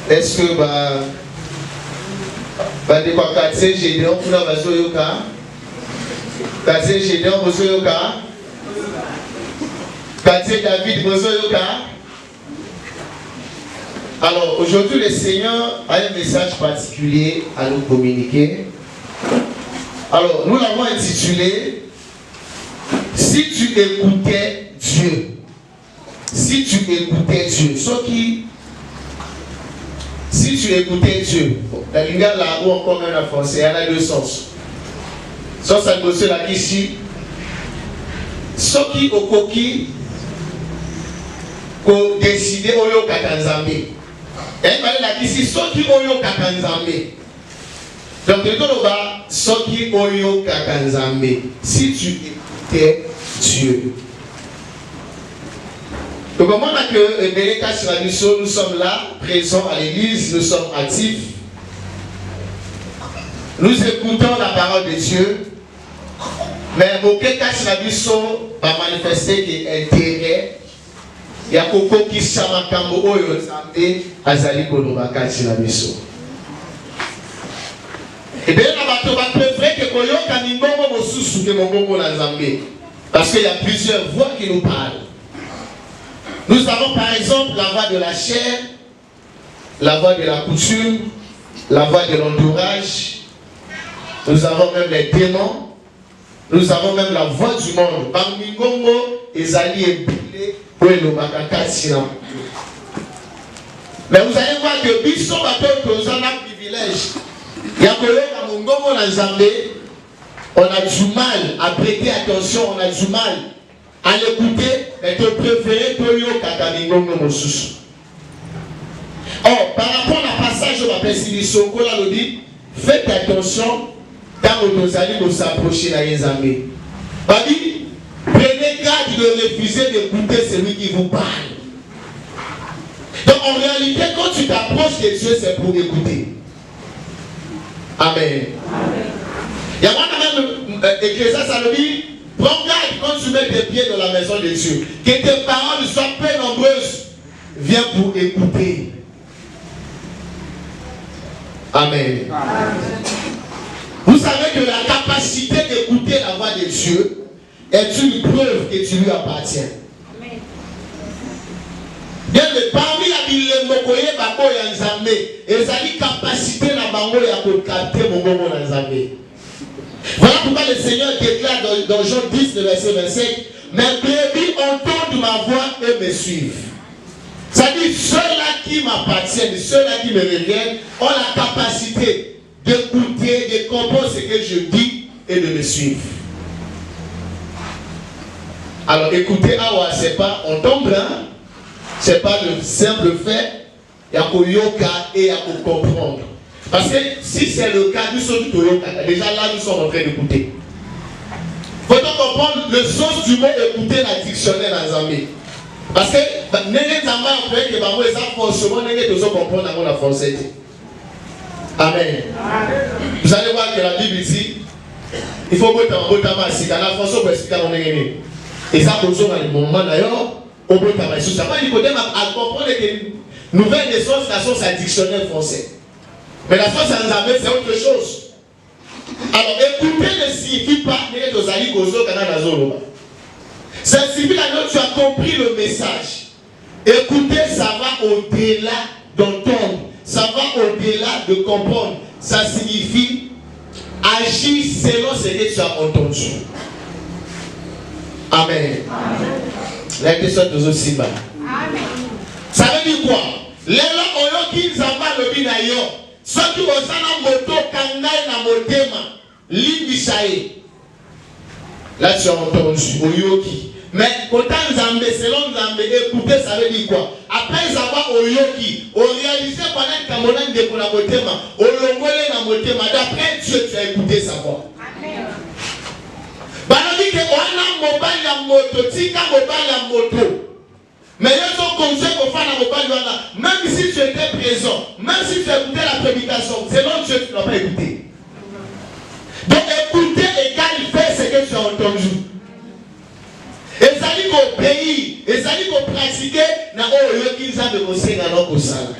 Est-ce que de quoi quartier Gédéon pour la Bazoyoka? Quartier Gédéon Bazoyoka? Quartier David Bazoyoka? Alors aujourd'hui le Seigneur a un message particulier à nous communiquer. Alors nous l'avons intitulé Si tu écoutais Dieu. Si tu écoutais Dieu. Si tu écoutais Dieu. La ligne là ou encore même en français, elle a deux sens. Ça c'est là ici. Ce qui au coquille qu'on décide au Katanzambe. Et il fallait là ici ce qui au Katanzambe. Donc le temps là, ce qui au Katanzambe. Si tu écoutais Dieu. Donc au moment que nous sommes là, présents à l'église, nous sommes actifs. Nous écoutons la parole de Dieu. Mais aucun cas sur la mission va manifester qui est intérêt. Il y a beaucoup qui s'appelle Kambo Oyo Zambé Azali Kolobaka sur la mission. Et bien, on va préférer que Koyo Kaningongo Mosusu que Mongongo na Zambé. Parce qu'il y a plusieurs voix qui nous parlent. Nous avons par exemple la voix de la chair, la voix de la coutume, la voix de l'entourage. Nous avons même les démons. Nous avons même la voix du monde. Bangingongo, Ezali et Bile, Ouelo Makakatina. Mais vous allez voir que Bisson Bateau, nous avons un privilège. Yakoyo Kamungongo na Zambé, on a du mal à prêter attention, on a du mal à l'écouter, mais tu préfères Toyo Kakamingongo Mosusu. Or, par rapport à un passage où on appelle Silisoko, là, on dit, faites attention. Quand nous allons nous approcher de Yézambé. Babi, prenez garde de refuser d'écouter celui qui vous parle. Donc en réalité, quand tu t'approches de Dieu, c'est pour écouter. Amen. Il y a même Ecclésiaste, ça le dit, prends garde quand tu mets tes pieds dans la maison de Dieu. Que tes paroles soient peu nombreuses. Viens pour écouter. Amen. Vous savez que la capacité d'écouter la voix de Dieu est une preuve que tu lui appartiens. Bien, parmi les Mokoye Babo Yanzambe, ils ont une capacité na bango ya capter mon moment Yanzambe. Voilà pourquoi le Seigneur déclare dans Jean 10, le verset 25, mes brebis entendent ma voix et me suivent. C'est-à-dire, ceux-là qui m'appartiennent, ceux-là qui me reviennent, ont la capacité d'écouter, de comprendre ce que je dis et de me suivre. Alors écouter, c'est pas entendre, hein? C'est pas le simple fait, il y a qu'au yoka et il y a qu'au comprendre. Parce que si c'est le cas, nous sommes tout yoka. Déjà là, nous sommes en train d'écouter. Il faut donc comprendre le sens du mot écouter dans le dictionnaire dans Zambie. Parce que, n'est-ce pas forcément comprendre dans le français. Amen. Vous allez voir que la Bible dit il faut que tu la français pour expliquer mon ennemi. Et ça, pour ça, dans le moment d'ailleurs, on peut travailler sur ça. Nicodème a comprendre que nouvelle naissance, la source à dictionnaire français. Mais la source à Nzambé, c'est autre chose. Alors, écouter ne signifie pas que tu as dit ça signifie que tu as compris le message. Écouter, ça va au-delà d'entendre. Ça va au-delà de comprendre. Ça signifie agir selon ce que tu as entendu. Amen. La question de Simba. Amen. Ça veut dire quoi? Les gens qui ont le binayo, ceux qui ont la moto, kangai na motema, l'imbisaye. Là tu as entendu, oyoki. Mais quand Nzambé, selon Nzambé, écouter, ça veut dire quoi? Après avoir oyoki, on réalise pendant que Kamonan de la motema, on l'ongolé na motema, d'après Dieu, tu as écouté sa voix. Amen. Banadi que on a mobile ya moto, tika mobile ya moto. Mais ils ont conseillé qu'on fasse la mobile là, même si tu étais présent, même si tu écoutais la prédication, selon Dieu, tu ne l'as pas écouté. Donc écouter égale faire ce que tu as entendu. Et ça dit qu'au pays, et ça dit qu'on pratique, na oyo qui nous a de conseiller dans notre salle.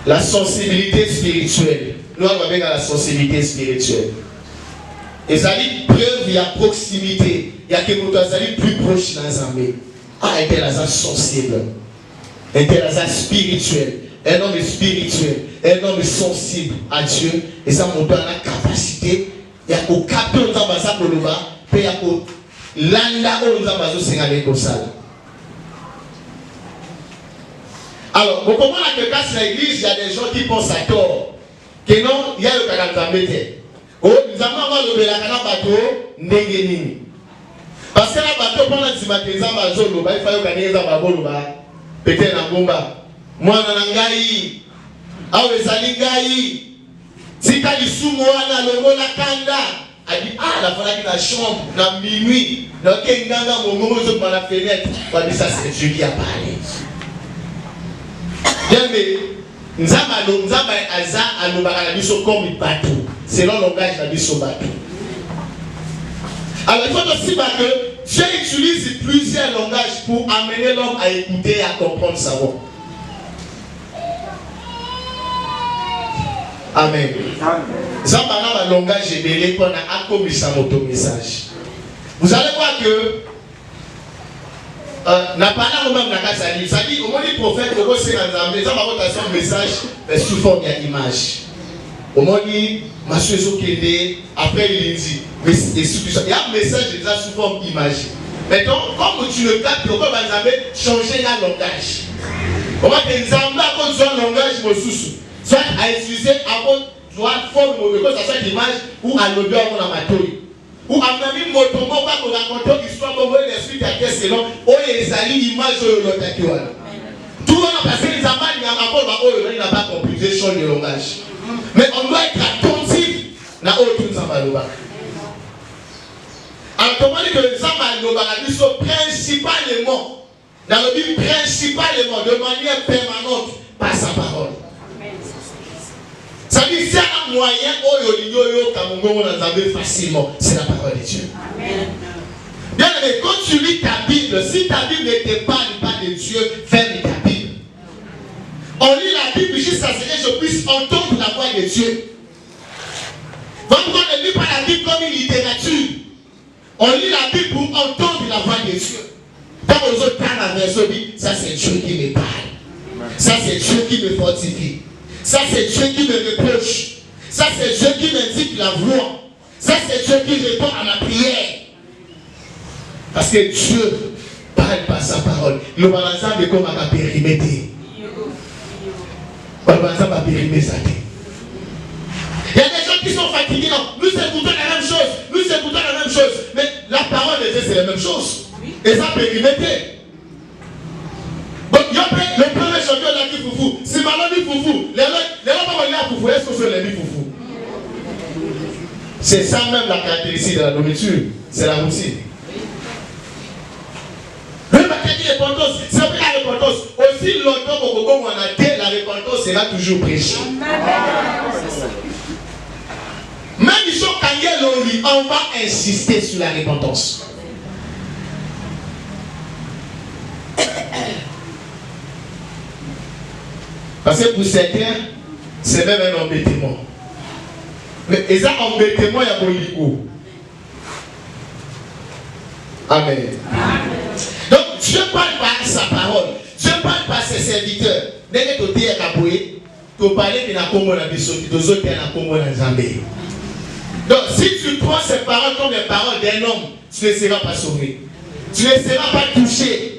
La sensibilité spirituelle. Nous avons bien la sensibilité spirituelle. Et ça dit preuve, il y a proximité. Il y a quelque chose qui plus proche dans les armées. Ah, il était là sensible. Il était là spirituel. Un homme spirituel. Un homme sensible à Dieu. Et ça montre la capacité. Il y a qu'au capter aux ambassades pour le bas. Puis il y a qu'au landa aux ambassades sénégalais comme ça. Alors, au moment où il y a l'église, il y a des gens qui pensent à tort. Que non, il y a le Kaganzambete. Oh, nous avons le bateau, Nengenini. Parce que la bateau, pendant que tu m'as dit, il faut gagner un bateau, peut-être un bomba. Moi, Nanangaï, Awe Salingaï, Tika Lisumouana, le Mola Kanda. A dit, ah, la femme qui a la chambre, dans minuit, dans Kenganga, mon moment, je prends la fenêtre. On dit, ça, c'est Dieu qui a parlé. Bien, mais, Nzamba Aza, Alobara, comme il bateau. C'est le langage de la bateau. Alors, il faut aussi voir que Dieu utilise plusieurs langages pour amener l'homme à écouter et à comprendre sa voix. Amen. Ça, pendant le langage est belé, qu'on a accomplissé son message. Vous allez voir que n'a pas là même la casa ça dit au moins les prophètes au moins c'est dans les hommes un message sous forme d'image. Au moins dit ma chose qui après il dit mais il y a un message déjà sous forme d'image. Maintenant comme tu le captes pourquoi vous avez changé le langage. Au moins que nous avons à cause d'un langage sous soit à utiliser avant soit forme de que ça soit l'image ou à l'odeur ou à la matorie. Ou à même motomo pas pour raconter l'histoire pour voir l'esprit à quel selon oh les ali image de l'autre qui voilà tout le monde parce que les amants il y a rapport à oh il n'a pas compris j'ai changé le langage mais on doit être attentif na oh tout ça va là alors comment dire que les amants nous sont principalement dans le but principalement de manière permanente par sa parole. Ça dit, s'il y a un moyen, facilement, c'est la parole de Dieu. Amen. Bien aimé, quand tu lis ta Bible, si ta Bible ne te parle pas de Dieu, ferme ta Bible. On lit la Bible jusqu'à ce que je puisse entendre la voix de Dieu. Pourquoi on ne lit pas la Bible comme une littérature? On lit la Bible pour entendre la voix de Dieu. Quand aux autres parlent la version, ça c'est Dieu qui me parle. Ça c'est Dieu qui me fortifie. Ça c'est Dieu qui me reproche. Ça c'est Dieu qui m'indique la voie. Ça c'est Dieu qui répond à ma prière. Parce que Dieu parle par sa parole. Le balançant de comme à périmètre. Le balançant va périmer sa tête. Il y a des gens qui sont fatigués. Non, nous écoutons la même chose. Nous écoutons la même chose. Mais la parole de Dieu c'est la même chose. Et ça périmètre. Donc, le premier champion là qui foufou, si malon dit foufou, les gens pas venir à foufou, est-ce que c'est les foufou? C'est ça même la caractéristique de la nourriture, c'est la routine. Le matin dit repentance, c'est après la repentance. Aussi longtemps qu'on a dit la repentance sera toujours prêchée. Même si on va insister sur la repentance. Parce que pour certains, c'est même un embêtement. Mais et ça, embêtement, il y a bon ligo. Amen. Donc, Dieu parle par sa parole. Dieu parle par ses serviteurs. Dès que tu es à Kaboué, tu parles de la Congo na Bissoti, tu autres de la Congo na Zambé. Donc, si tu prends ces paroles comme les paroles d'un homme, tu ne seras pas sauvé. Tu ne seras pas touché.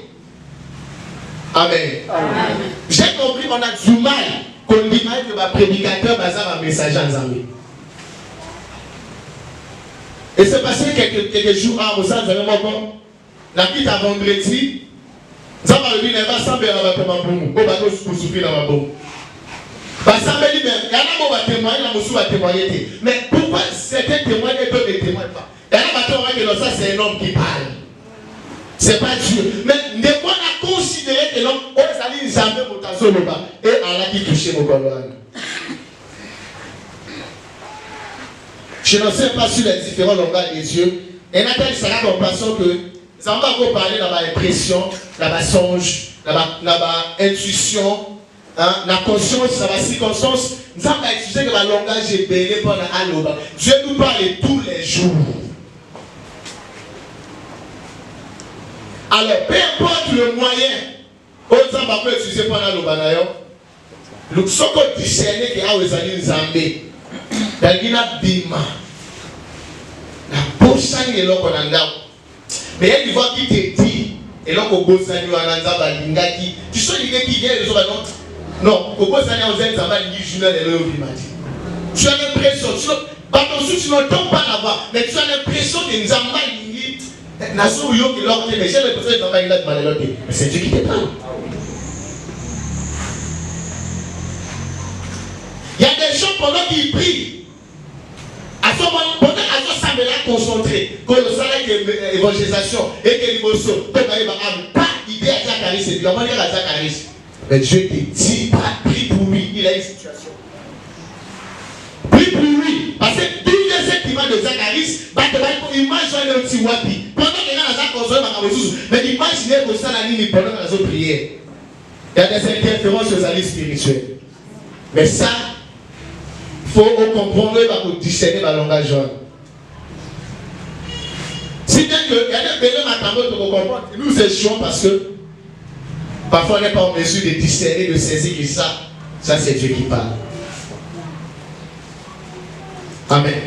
Amen. Amen. J'ai compris qu'on a du mal qu'on dit mal que ma prédicateur bazar un message en Zambie. Et c'est passé quelques jours à Rosa, vous avez mon la quitte à vendredi, ça va le dire, elle va s'embêter dans ma bombe, on va nous souffrir dans ma bombe. Ça me dit, il y en a qui témoigner, il y en a qui témoigner. Mais pourquoi certains témoignent et d'autres ne témoignent pas? Il y en a qui témoignent que ça c'est un homme qui parle. C'est pas Dieu. Mais on a considéré que l'homme, on s'allie jamais pour ta zone et Allah qui touchait mon colonne. Je ne sais pas sur les différents langages de Dieu. Et Nathalie sera compassion que ça va encore parler dans ma impression, dans ma songe, dans ma intuition, la conscience, ça va circonstance, nous avons utilisé que le langage est belé pendant l'aloba. Dieu nous parle tous les jours. Alors, peu importe le moyen, on va utiliser pendant l'aloba d'ailleurs. Le soko discerner que a osali nzambe. Dalgina bima. La pochani est là qu'on a là. Mais il voit qui te dit, et là qu'on bosse à nous en nzamba lingaki. Tu sais l'idée qui vient les autres non, qu'on bosse à nous en nzamba lingaki journal et l'eau bimati. Tu as l'impression, tu n'entends pas là-bas, mais tu as l'impression que nzamba lingaki. Naso yo qui l'ont mais j'ai l'impression que nzamba lingaki m'a l'autre. Mais c'est Dieu qui te parle. Il y a des gens pendant qu'ils prient, à ce moment, pendant qu'ils sont concentrés, que le salaire de l'évangélisation et que l'émotion, pas idée à Zacharie, c'est comment dire à Zacharie. Mais Dieu te dit, prie pour lui, il a une situation. Prie pour lui, parce que tous les écrivains de Zacharie, imaginez un petit wapi. Pendant qu'il y a un console, mais imaginez que ça la ligne pendant la prière. Il y a des interférences aux alliés spirituels. Mais ça, il faut comprendre et discerner le langage. Si bien que il y a des belles matambos pour comprendre, nous échouons parce que parfois on n'est pas en mesure de discerner, de saisir que ça c'est Dieu qui parle. Amen.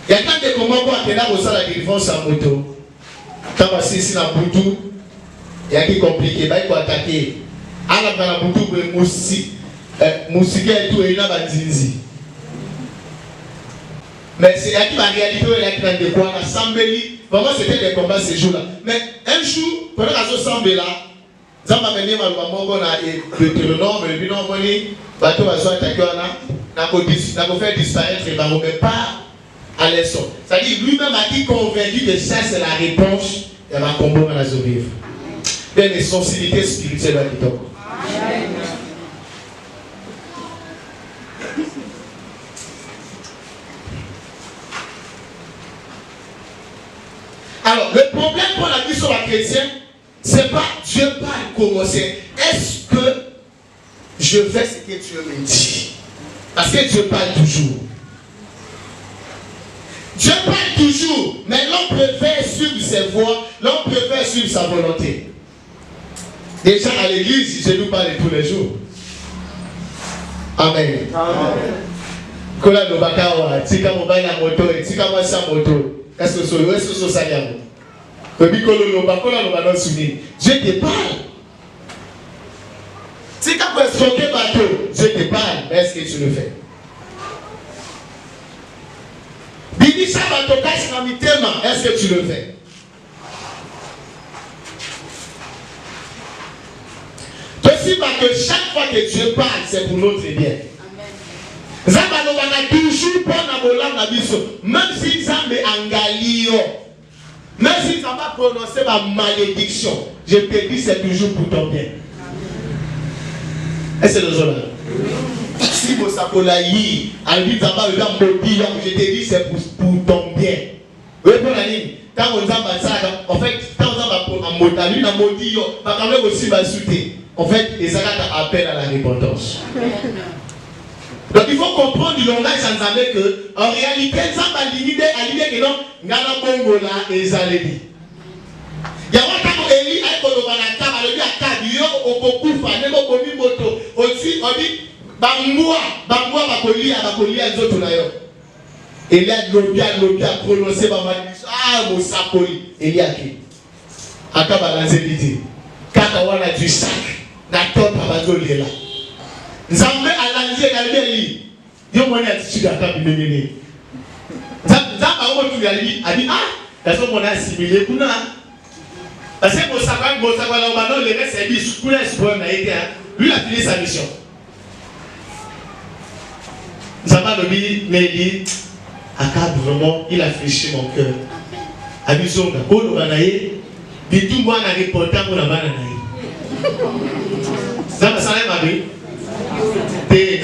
Il y a quand des moments où on a besoin de la défense en moto. Quand on est ici dans Boutou, il y a qui compliqué, il faut attaquer. À la Boutou, il y a musique et tout, il y a bandinzi. Mais c'est là qui va réalité, il y a qui dans des coins, la Sambeli, vraiment c'était des combats ces jours-là. Mais un jour, pendant que ça semble là, ça m'a mené à Deutéronome, le bilan moni, bateau va soit attaqué, n'a pas fait disparaître les barreaux, mais pas à l'essor. C'est-à-dire lui-même a dit convaincu que ça c'est la réponse, il va combattre dans la survivre. Bien les sensibilités spirituelles à l'époque. Alors, le problème pour la vie sur la chrétienne, c'est pas Dieu parle comment c'est. Est-ce que je fais ce que Dieu me dit? Parce que Dieu parle toujours. Dieu parle toujours, mais l'on préfère suivre ses voies, l'on préfère suivre sa volonté. Déjà à l'église, je nous parle tous les jours. Amen. Amen. Quand on va à tika mobile la moto, tika moi sa moto. Est-ce que c'est ça? Dieu te parle. Si tu as escroqué bateau, Dieu te parle. Mais est-ce que tu le fais? Est-ce que tu le fais? Aussi parce que chaque fois que Dieu parle, c'est pour notre bien. Même si ça me engalio, même si ça va prononcer ma malédiction, je te dis c'est toujours pour ton bien. Est-ce que c'est le jour là? Si vous savez, je te dis c'est pour ton bien. Quand on a ça, en fait, quand on a maudit, en fait, les arabes appellent à la repentance. Donc il faut comprendre du langage en que en réalité, ça va limiter à l'idée que non, Ngana Bongo là et Zaledi. Il y a un temps où Eli a été au Banaka, il a dit à Kadio, au Kokufa, même au Komi Moto, aussi, on dit, Bamboua, Bakoli, à Zoto d'ailleurs. Eli a lobby à prononcer, mon sapoli, Eli a qui? Akaba Lanzelidi. Kakawana du sac, la top à Bazoli là. Nzambe alanzi egaleli yo mwana attitude akabimemene nzamba omo tuyali abi daso mona assimilé kuna parce que Mosakwa la bano le reste est dit school espoir na été lui a fini sa mission nzamba lobi meli akab vraiment il a fléchi mon cœur abizonga kono banaye bitu mwana reporter mona bana naye nzamba sala mabe. Il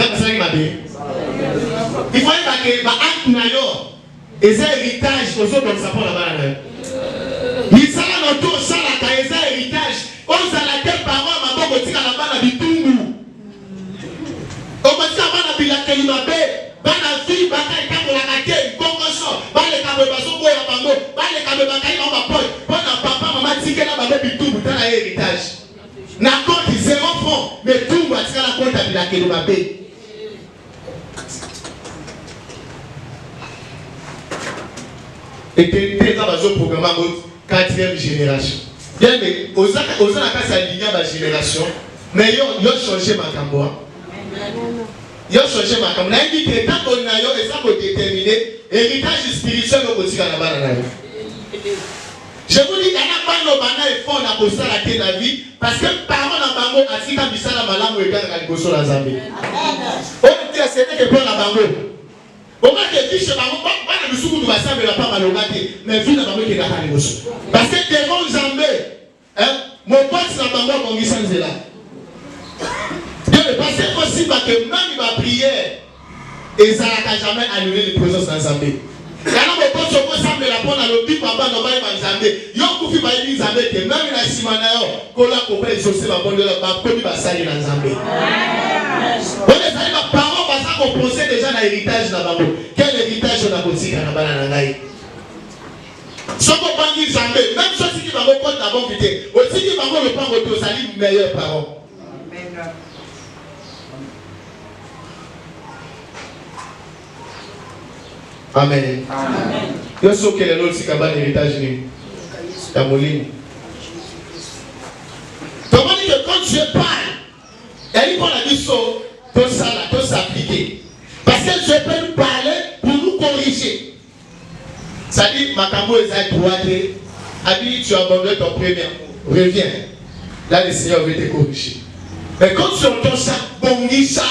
faut que ma acte nayo et c'est héritage aux autres comme ça pour la banane. Il s'en a autour ça la caisse héritage. On s'en a quel parent ma bonne tika la banane papa, maman, dit qu'elle a tout dans l'héritage. Na compte 0 francs, mais tout va tirer la compte à la Kéloubabé. Et que dans le programme 4e génération. Bien, mais aux cas aligné à la génération, mais ils ont changé ma camboa. Ils ont changé ma camboa. Ils ont dit que tant qu'on a eu, et ça pour déterminer, héritage spirituel au quotidien à la banane. Je vous dis qu'il n'y a pas de banane et fort dans la vie, parce que parents dans bango a dit qu'il y a la malam ou il y a la Zambie. On dit que c'était que pour la bango. On va te dire, pas de soukou, tu vas savoir, mais pas malogate, mais vu la bango qui est dans la négociation. Parce que devant Zambie, mon pote, c'est la bango qui est sans là. Dieu ne passe possible que même il va prier, et ça n'a jamais annulé les présences dans Zambie. Quand on peut se semble la bonne à l'objet, papa n'a pas eu Zambé. Yon koufi ba yi Zambé que même la simanayo, qu'on a compris exaucer la bonne de la ba komi ba sali dans Zambé. On est allé ma parents parce qu'on pensait déjà dans l'héritage na bango. Quel héritage on a continué na bana na ngai. Soko bangi Zambé, même chose qui va me compte avant vite. Aussi qui va me prendre au sali meilleurs parents. Amen. Amen. Yo so que le autre kabane héritage ni. Ta moline. Comment dire que quand je parle, elle dit qu'on a dit ça, tout ça là, tout s'appliquer. Parce que je peux nous parler pour nous corriger. Ça dit Makambo Esaïe 3D, a dit tu as abandonné ton premier amour. Reviens. Là le Seigneur veut te corriger. Mais quand tu entends ça, bonisa.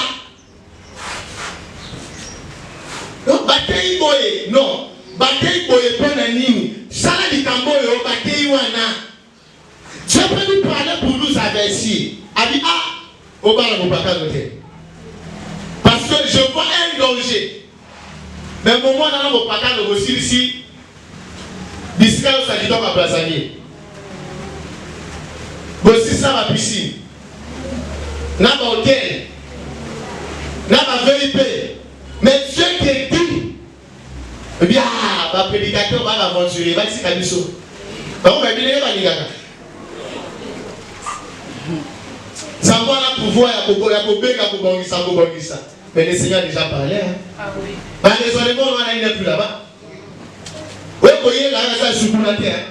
Non, bataille boye, non. Bataille boye pour nani. Sala di kamboyo, bataille wana. Je peux nous parler pour nous avertir. A dit, au bas la bopaka noté. Parce que je vois un danger. Mais au moment où on a bopaka noté ici, bisca au sagidon à Brazanie. Bossi ça ma piscine. N'a pas hôtel. N'a pas VIP. Mais Dieu te dit, eh bien, ma prédicateur va l'aventurer, va ici Kabiso. Comment va bien va dire ça va la pouvoir, il y a ça. Mais le Seigneur a déjà parlé. Ah oui. Mais les éléments, on n'est plus là-bas. Oui, vous voyez, là, ça est sur la terre.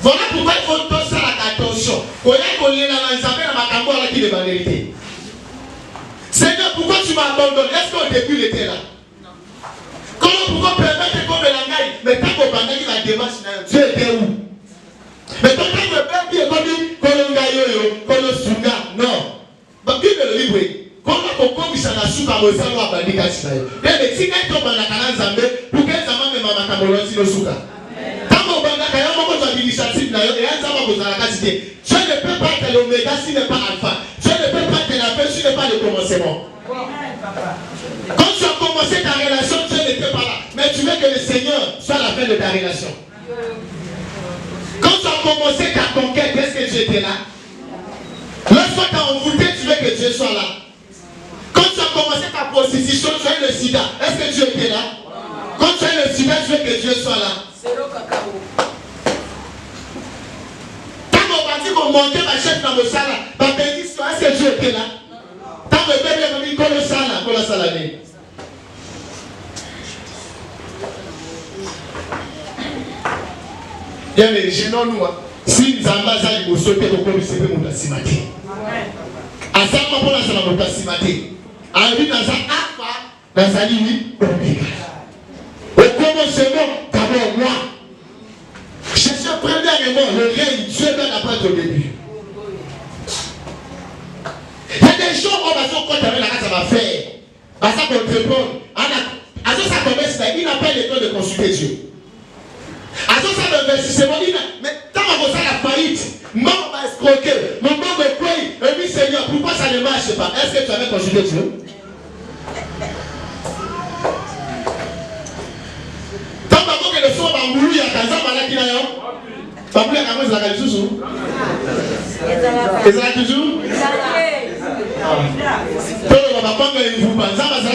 Voilà pourquoi il faut tout ça attention. Vous voyez, qu'on est là, on s'appelle à ma camboire qui est la vérité. Seigneur, pourquoi tu m'as abandonné? Est-ce qu'au début il était là? Non. Comment pourquoi permettre qu'on me l'engaille? Mais quand on parle de la démarche, Dieu était où? Mais quand on me perd, il dit qu'on l'engaille, qu'on le sunga. Non. Donc, qui me le livre? Comment on commet ça dans souka au salon à Bandika Sinaï? Mais si quelqu'un tombe dans la canal Zambé, pour quel zaman me m'a caboloti le souka? Quand on parle de la canal, l'initiative, et un zaman vous a la quantité. Je ne peux pas être l'oméga s'il n'est pas alpha. Je ne peux pas te la faire si ce n'est pas le commencement. Quand tu as commencé ta relation, tu n'étais pas là. Mais tu veux que le Seigneur soit la fin de ta relation. Quand tu as commencé ta conquête, est-ce que Dieu était là? Lorsque tu as envoûté, tu veux que Dieu soit là. Quand tu as commencé ta prostitution, tu as eu le sida, est-ce que Dieu était là? Quand tu as eu le sida, tu veux que Dieu soit là. On dit qu'on montait ma chef dans le salon. Ma bénédiction, est-ce que Dieu était là? Tant que bébé m'a dit qu'on le salon, qu'on le salané. Bien, mais gênons-nous. Si nous avons ça, il faut sauter au coin du CP, nous avons simati. À ça, on a ça, nous avons simati. À lui, dans sa alpha, dans sa limite, au commencement, d'abord moi. Je suis premièrement le règne, Dieu donne après au début. Il y a des gens qui ont quand ça va faire. Parce qu'on te répond. À ce ça commence là, il n'a pas le temps de consulter Dieu. À ce ça l'investissement, mais tant qu'on a la faillite, maman va escroquer, maman va quoi? Et puis Seigneur, pourquoi ça ne marche pas? Est-ce que tu avais consulté Dieu? Tant que le son va mourir, il y a un malade qui n'a rien. Pas plus qu'à moi, c'est la qualité toujours. C'est la toujours. Tout le monde va pas faire une bouba. Ça va se la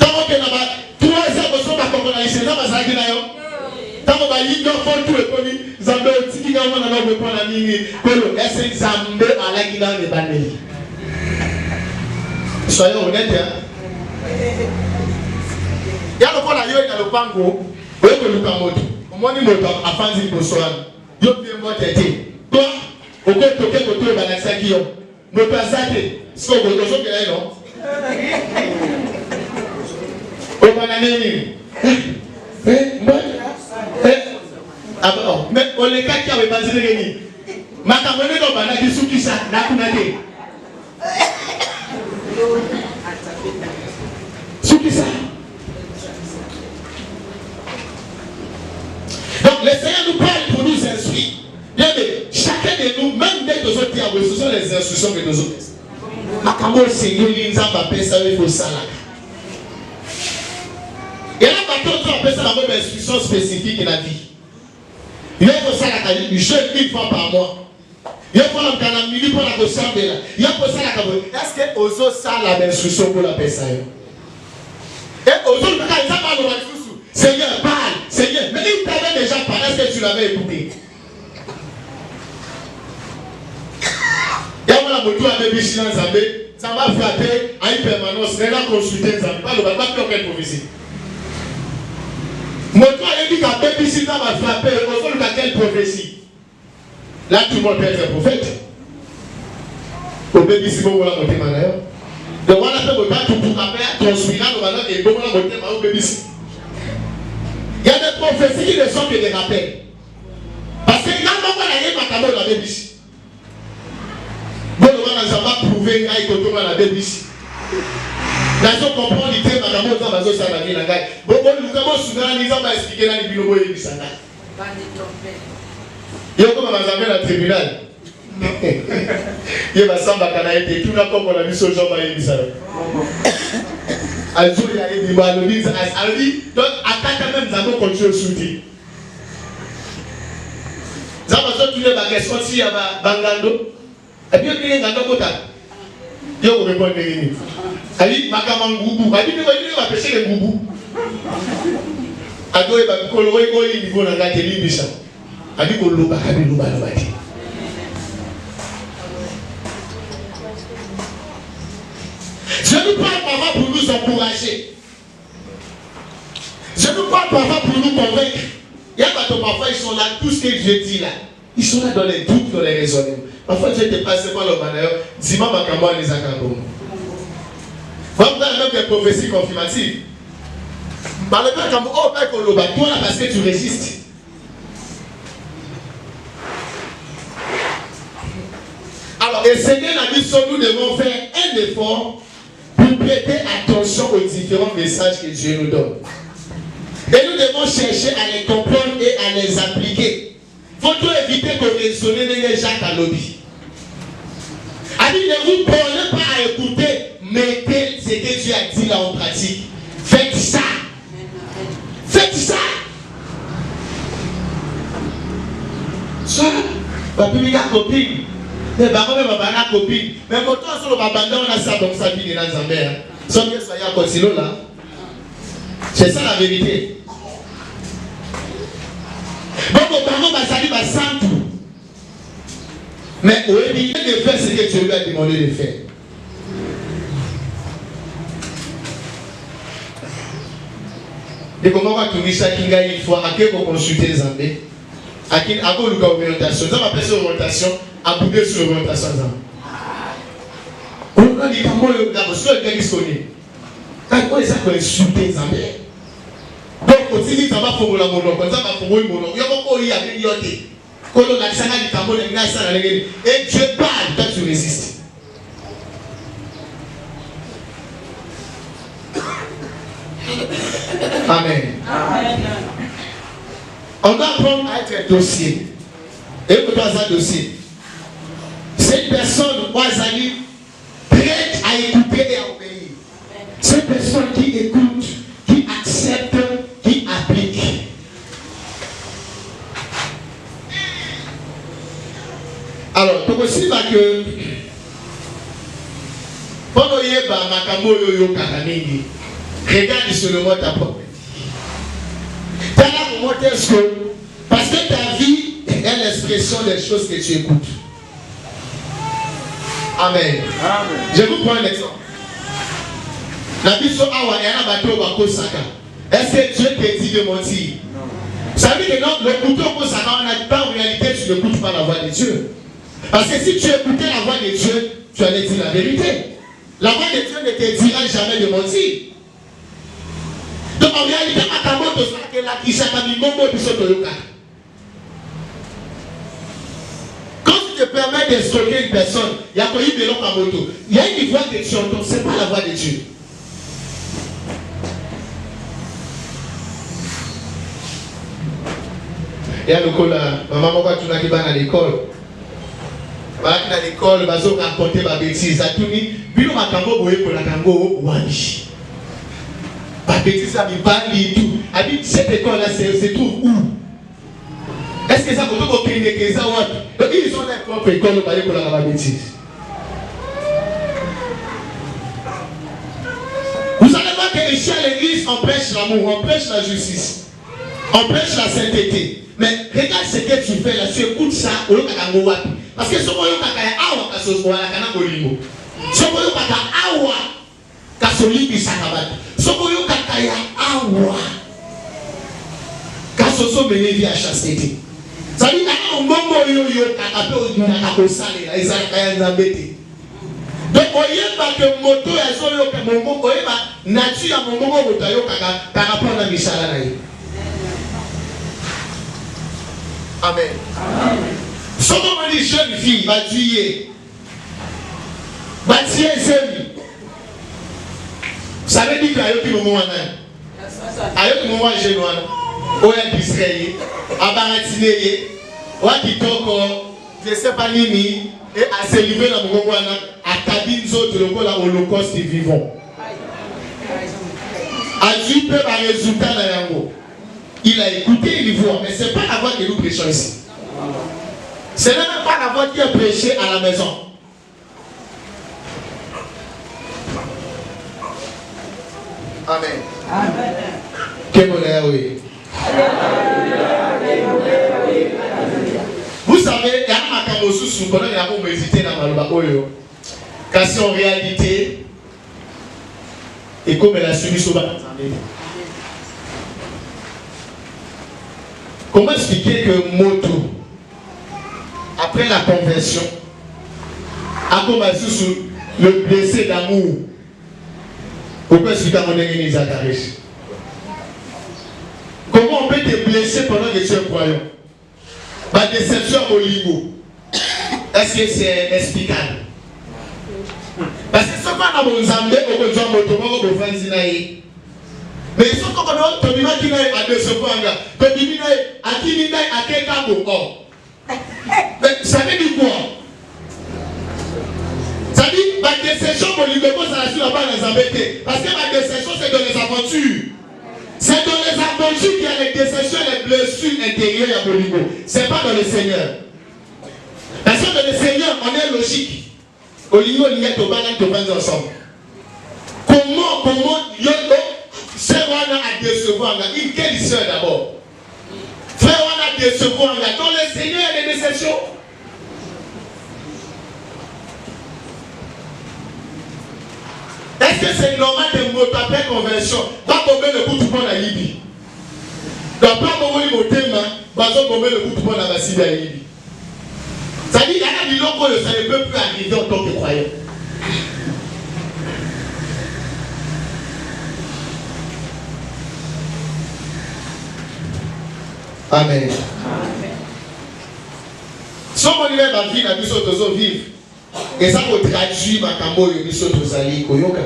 Tant que n'a pas 3 heures de son par contre, c'est ça va se la Tant qu'on va y aller, tout est connu. Zambé, Tiki, on a un peu pour la mini. Kolo, est-ce que Zambé a la guinée de Baneli? Soyons honnêtes, hein. Il y a le point là, il y a le pango. Vous voyez que le Kamoto. Au moins, il y a un fan de Bosoan. Il y a bien moi têté. Toi, au côté de côté de Banaxa qui ont. Me passer. Ce qu'on veut, ce qu'on veut, non? Au Bananini. Ah bon, mais on les cas qui avaient pas de réuni. Ma camarade dans Bana qui sous qui ça, n'a pas nagé. Sous qui ça? Donc le Seigneur nous parle pour nous instruire. Bien, mais chacun de nous, même dès que nous autres, ce sont les instructions que nous autres. Ma camarade Seigneur, il nous a appelé ça, il faut ça là. Et là, maintenant, on appelle ça la même instruction spécifique de la vie. Il y a pour ça la je jeûne une fois par mois. Il y a pour la canamini pour la conscience de là. Il y a pour ça la canamini. Est-ce que aux autres ça la même instruction pour la personne? Et aux autres, quand ils parlent de Seigneur, parle, Seigneur. Mais il t'avait déjà parlé, est-ce que tu l'avais écouté? Il y a la moto avec Bichilan Zambé, ça va frapper à une permanence, mais là consulter Zambé, pas le bas, pas quelle prophétie. Moto a dit qu'à Bichilan va frapper, on va le quelle prophétie. Là, tout le monde peut être prophète. Au bébé, si vous voulez monter maintenant. Donc, on a fait le temps pour construire là, nous allons et bon, on a monté au bébé. Il y a des prophéties qui ne sont que des rappels. Parce que quand on va aller à Makamo dans la bébé. Bon, on va prouver qu'il y a la bébé. Nous allons comprendre l'idée de Makamo dans la zone de la vie. Bon, nous allons expliquer dans les binomo et les bisana. Il y a comme un la tribunal. Il y a un samba qui a été tout là comme on a vu ce genre de bisana. Alors, il y a des balles, donc, attaque même, nous avons continué au soutien. Nous avons toujours la question si il y a Bangando. Et puis, il y a un Bangando. Il y a un répondre. Ali, Makamangoubou. Ali, il va pêcher les goubous. Ado, il va colorer au niveau de la télévision. Ali, il va colorer au niveau de la télévision. Je ne parle pas pour nous encourager. Je ne parle pas pour nous convaincre. Il y a quand parfois ils sont là, tout ce que Dieu dit là. Ils sont là dans les doutes, dans les raisonnements. Parfois Dieu te passe par le malheur. Dis-moi ma camarade les acabons. Vous avez même des prophéties confirmatives. Malheureusement, comme oh, pas qu'on le bat, toi là parce que tu résistes. Alors, le Seigneur a dit que nous devons faire un effort pour prêter attention aux différents messages que Dieu nous donne. Et nous devons chercher à les comprendre et à les appliquer. Faut-il éviter qu'on raisonne les Jacques à lobby. A dit, ne vous bornez pas à écouter, mettez ce que Dieu a dit là en pratique. Faites ça. Faites ça. Ça, ma publique copine. Mais par contre, ma copine. Mais quand on sur le babanda, on a ça donc ça vit dans Zambé. Sans que ça y a continué là. C'est ça la vérité. Donc, au parents, ça dit, bah, sans tout. Mais au lieu de faire ce que Dieu lui a demandé de faire. Et comment on va tourner ça qui gagne une fois, à qui on consulter Zambé, à qui on a une orientation. Ça m'appelle cette orientation, à bouger sur l'orientation Zambé. On a dit comment on a besoin de gagner ce qu'on est. Quand on est ça qu'on insulter Zambé. Donc, on dit que ça va pour la mono, comme ça va pour le mono. Il y a beaucoup de gens qui quand on a dit ça, et Dieu parle, toi tu résistes. Amen. Amen. On doit prendre un dossier. Et vous avez un dossier. Cette personne, Wazali, prête à écouter et à obéir. Cette personne qui écoute, qui accepte, qui applique. Alors, tu aussi que pendant que tu as regarde seulement ta propre. comment est-ce que... Parce que ta vie est l'expression des choses que tu écoutes. Amen. Amen. Je vous prends un exemple. Est-ce que Dieu te dit de mentir? Non. Ça veut dire que non, le couteau pour ça, en réalité, tu n'écoutes pas la voix de Dieu. Parce que si tu écoutais la voix de Dieu, tu allais dire la vérité. La voix de Dieu ne te dira jamais de mentir. Donc en réalité, quand tu te permets de stocker une personne, il y a une voix que tu entends, ce n'est pas la voix de Dieu. Il y a le col, maman, quand tu n'as pas à l'école. À l'école, ils vont raconter ma bêtise. À tout ni, bilo makambo boye pour la kango wani. Ma bêtise ça me parle et tout. Habite cette école là, se trouve où? Est-ce que ça peut pas créer que ça ouais? Donc ils ont leur propre école pour aller pour la bêtise. Vous allez voir que ici à l'église on prêche l'amour, on prêche la justice, on prêche la sainteté. Mais regarde ce que tu fais là, tu écoutes ça, parce que ce que tu fais awa kasoswala kana bolingo. Soko yo kaka awa kasolibi sakabati. Soko yo kaka ya awa kasoso benevi a chasteté. Ça dit que mbongo yo kaka pe odina kosale la ezaka ya nzambete. Donc oyeba que moto ya so yo ka mbongo oyeba nature ya mbongo botayo kaka par rapport na misala na ye. Amen. Amen. Si on dit jeune fille, va tuer. Va tuer ses. Ça veut dire qu'il y a un moment. Il y a un moment jeune. Il y a un Israël. Il y a un Baratine. Il y a un Kitoko. Je ne sais pas ni. Et à se livrer dans le moment. À cabine autres, le Holocauste vivant. A Dieu peut avoir un résultat dans l'ango. Il a écouté, il voit, mais ce n'est pas la voix que nous prêchons ici. Ce n'est même pas la voix qui est prêchée à la maison. Amen. Amen. Vous savez, il y a un makamosu pendant qu'il y a pour méditer dans le bakoyo. Car si en réalité, et comme elle a suivi sur la comment expliquer que Moto, après la conversion, a commencé sur le blessé d'amour? Pourquoi expliquer à mon ami Zacharie? Comment on peut te blesser pendant que tu es croyant? Ma déception au niveau. Est-ce que c'est explicable? Parce que ce qu'on a mon zambé, on peut dire Moto, on peut faire zinaï. Mais ils sont comme un autre, tu m'as dit à décevoir, tu m'as dit à qui n'y a à quelqu'un pour. Mais ça veut dire quoi? Ça dit, ma déception pour l'Ibéco, ça la suit là-bas dans les embêtés. Parce que ma déception, c'est dans les aventures. C'est dans les aventures qu'il y a les déceptions et les blessures intérieures à Boligo. Ce n'est pas dans le Seigneur. Parce que dans le Seigneur, on est logique. Oligo, il y a tout ensemble. Comment, c'est vraiment à décevoir. Quelle sœur d'abord? Frère, on a décevoir. Dans le Seigneur, il y a des déceptions. Est-ce que c'est normal de monter après conversion? Pas tomber le coup de poing à Libye. Donc, pas tomber le thème, pas tomber le coup de poing à la Libye. Ça dit, il y a des gens que ça ne peut plus arriver en tant que croyant. Amen. Si on veut la vie, la vie soit vivre. Et ça vous traduit ma cambo et vie soit ali koyoka.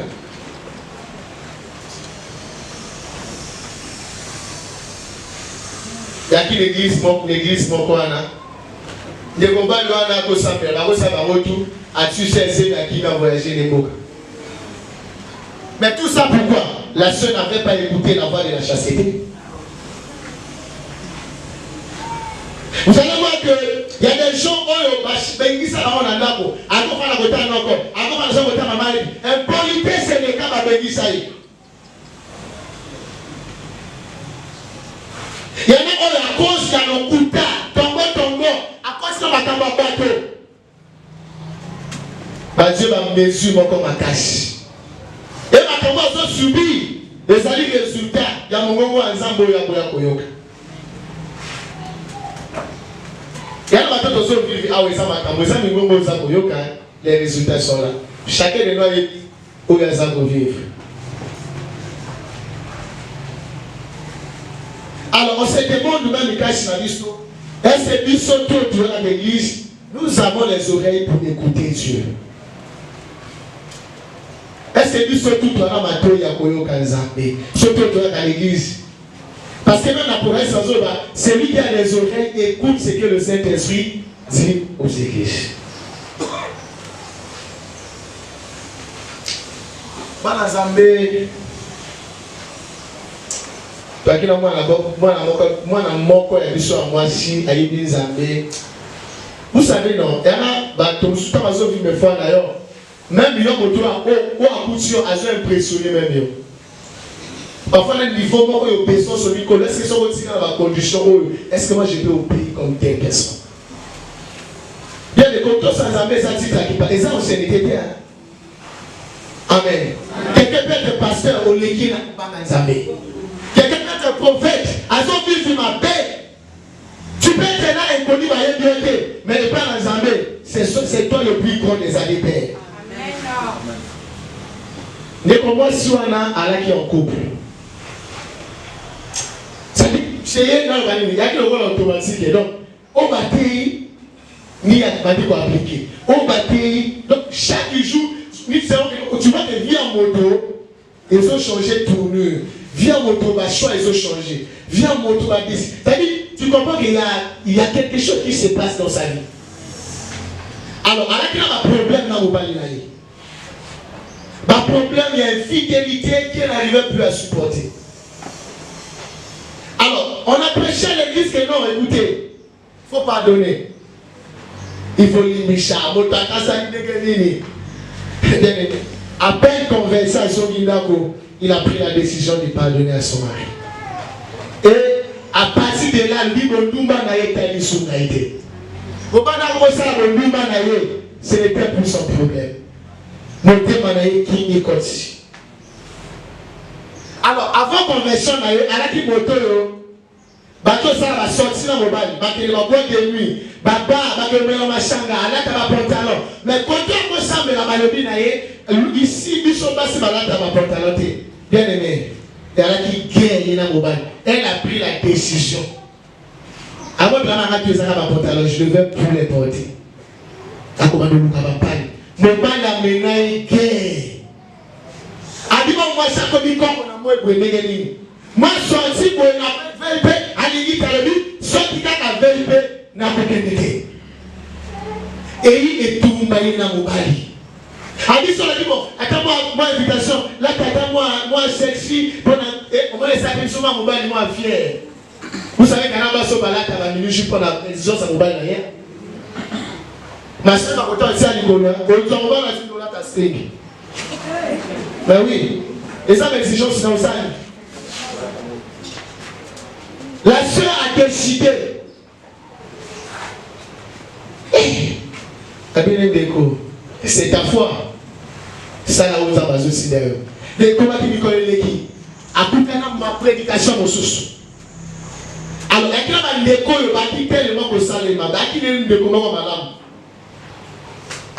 Il y a qui l'église mon quoi là? Les combats de l'on a qu'au samedi, la route ça va retour à tu chercher à qui va voyager les mots. Mais tout ça pourquoi? La sœur n'avait pas écouté la voix de la chasteté. Vous allez voir qu'il y a des gens qui ont impolité, c'est le cas de Il y en a qui à cause de l'okuta, tombo, à cause de ma bateau. Dieu va mesurer comme ma cache. Et ma commence à subir les résultats. Il y a mon moment en Zambo ya koyoka. Il y a ma tête aux autres vivre. Ah oui, ça m'a cambré. Ça m'a koyoka. Les résultats sont là. Chacun de nous a dit où il y a Zambo vivre. Alors on se demande nous-mêmes cache la liste. Est-ce que nous sommes tous dans l'église? Nous avons les oreilles pour écouter Dieu. Est-ce que nous sommes tous dans la mato ya koyoka Nzambe? Surtout dans l'église. Parce que même la promesse en Zoba, celui qui a les oreilles écoute ce que le Saint-Esprit dit aux églises. Bana Nzambe. Toi qui n'as moi na moko ya biso à moi si ayebi Nzambe. Vous savez non, il y a bato musuta bazo vi me fois d'ailleurs. Même yo moto a couture a impressionné même yo. Parfois le niveau moi yo personne sur micro, est-ce que ça va tirer dans la condition est-ce que moi je peux au pays comme telle personne. Bien les contours sans Nzambe ça dit qui pas les gens c'est bien. Amen. Quelqu'un peut être pasteur au leki na pas Nzambe. Quelqu'un peut être prophète, à son fils ma paix. Tu peux être là inconnu, mais le Père Nzambe, c'est toi le plus grand des années père. Amen. Mais comme moi, si on a Allah qui est en couple, ça dit, chez eux, il y a que le rôle automatique. Donc, au bâti, il y a des quoi appliquer. Au bâti, donc chaque jour, tu vois que vie en moto, ils ont changé de tournure. Vie en moto, bah, choix, ils ont changé. Vie en moto, bah, c'est-à-dire, tu comprends qu'il y a quelque chose qui se passe dans sa vie. Alors, alors qu'il y a un problème dans le problème, il y a une fidélité qu'elle n'arrivait plus à supporter. Alors, on a prêché à l'église que non, écoutez, il faut pardonner. Il faut limiter. À peine conversé à son Guindako, il a pris la décision de pardonner à son mari. Et à partir de là, lui, ce n'était plus son problème. Alors, avant conversion, il y a qui moto, bateau ça va sortir dans le bal, bateau de nuit, baba, bateau de machanga, alaka va pantalon. Mais quand on semble la malobie ici, ils sont passés par là dans ma pantalon. Bien aimé, il y a qui gagne dans le bal. Elle a pris la décision. Avant de la marque de ma pantalon, je devais plus les porter. À comment nous avons parlé. Mon bal a mené guerre. A dit moi ça comme il comme on a moi moi sorti pour la VP à l'égide à lui sorti qu'à la VP n'a pas été et il est tout maillé dans mon bali. A dit sur le bon attends moi invitation là t'attends moi sexy pendant on va les saper sur mon bali moi fier. Vous savez qu'à la base au balade à la minute je prends la décision ça mon bali rien. Ma soeur va autant ça Nicolas on va la Nicolas ta steak. Ben oui, et ça l'exigence c'est dans ça. La soeur a décidé. C'est ta foi. Ça là où ça va aussi d'ailleurs. Les combats qui me connaissent qui. À tout ma prédication au sous. Alors, il y a des combats qui tellement que ça les m'a qui des combats madame.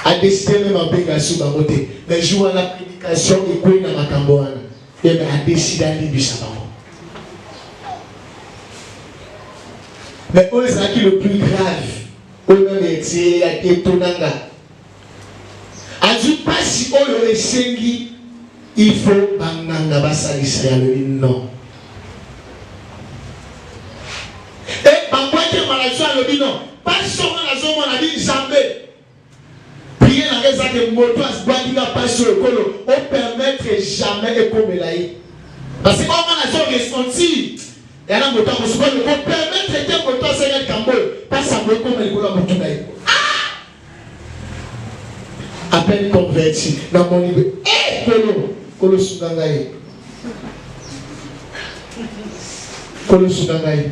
A décidé même en bégasou ma beauté. Mais joue à la prédication et quoi dans ma camboane. Et bien a décidé à l'ibisabamo. Mais où est-ce qui est le plus grave? Où est-ce a étonnanga? A dit pas si on le sengi, il faut banganga basalisa le non. Et bangwate malajua le non. Pas seulement la zone on a dit jamais. Prier la raison que moto as boitiga pas sur le colo, on permettre jamais de comme là. Parce que on a la zone ressentie. Et là, on peut permettre que moto c'est cambo, pas ça me comme le colo moto là. À peine converti dans mon niveau. Colo sudangaï. Colo sudangaï.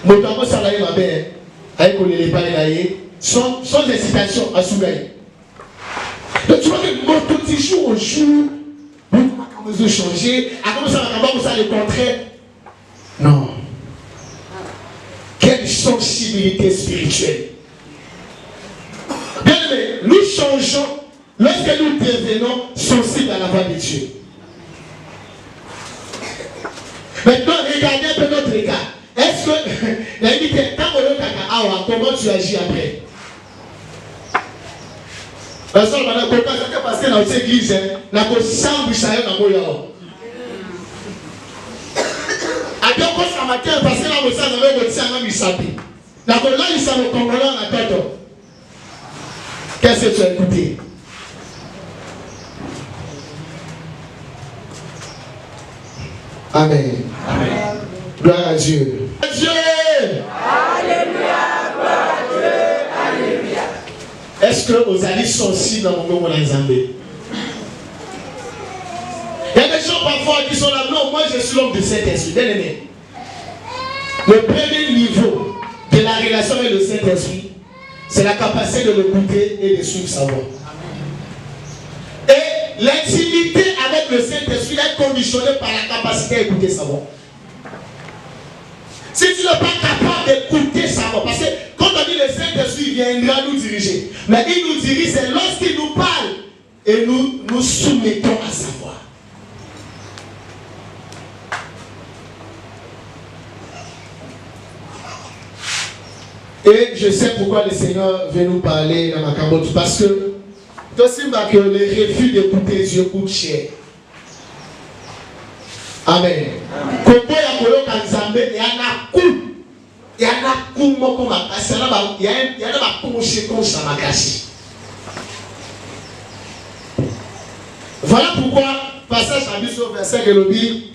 Moto salarié ma belle, avec les palais sans incitation à Sougaï. Donc tu vois que moto tu joues au jour, comment vous changer, à comment ça va le contraire. Non. Quelle sensibilité spirituelle. Bien aimé, nous changeons lorsque nous devenons sensibles à la voix de Dieu. Maintenant, regardez un peu notre cas. Est-ce que, comment tu agis après? Parce que dans l'église, on a un sambu saillot dans le monde. Après, on pense à matin, parce que là, on s'en avait retiré un misapi. Là, il s'en est congolais en attendant. Qu'est-ce que tu as écouté? Amen. Amen. Gloire à Dieu. Dieu. Alléluia. Gloire à Dieu. Alléluia. Est-ce que vous allez sensibles dans mon moment dans Zambé? Il y a des gens parfois qui sont là. Non, moi je suis l'homme de Saint-Esprit. Bien aimé. Le premier niveau de la relation avec le Saint-Esprit, c'est la capacité de l'écouter et de suivre sa voix. Et l'intimité avec le Saint-Esprit est conditionnée par la capacité à écouter sa voix. Si tu n'es pas capable d'écouter sa voix, parce que quand on dit le Saint-Esprit viendra nous diriger, mais il nous dirige, c'est lorsqu'il nous parle et nous nous soumettons à sa voix. Et je sais pourquoi le Seigneur veut nous parler dans ma cabote, parce que que le refus d'écouter Dieu coûte cher. Amen. Comment il y a un coup, il y a un coup, il y a un conséquence à ma casse. Voilà pourquoi, passage à Bible verset de l'Obi,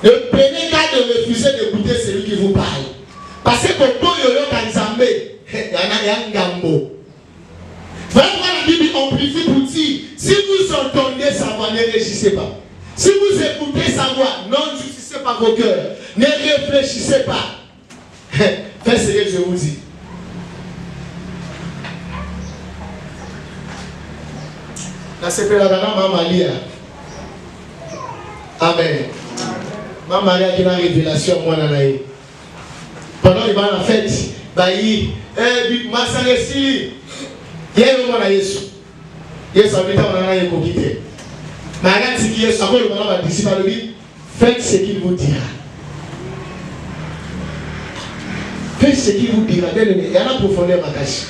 ne prenez garde de refuser d'écouter celui qui vous parle. Parce que quand il y a un gambo. Voilà pourquoi la Bible amplifie pour dire, si vous entendez sa voix, ne réagissez pas. Si vous écoutez sa voix, n'endurcissez pas vos cœurs. Ne réfléchissez pas. Faites ce que je vous dis. La séparation Maman Maria. Amen. Maman Maria qui a une révélation moi nanaï. Pendant les balles en fête, bailli, ma sanesi, il y a un moment à Yesu. Yesu a mis en a coquité. Mais regarde ce qui est sur le moment va dissiper le vide. Faites ce qu'il vous dira. Faites ce qu'il vous dira. Il y a la profondeur ma cache.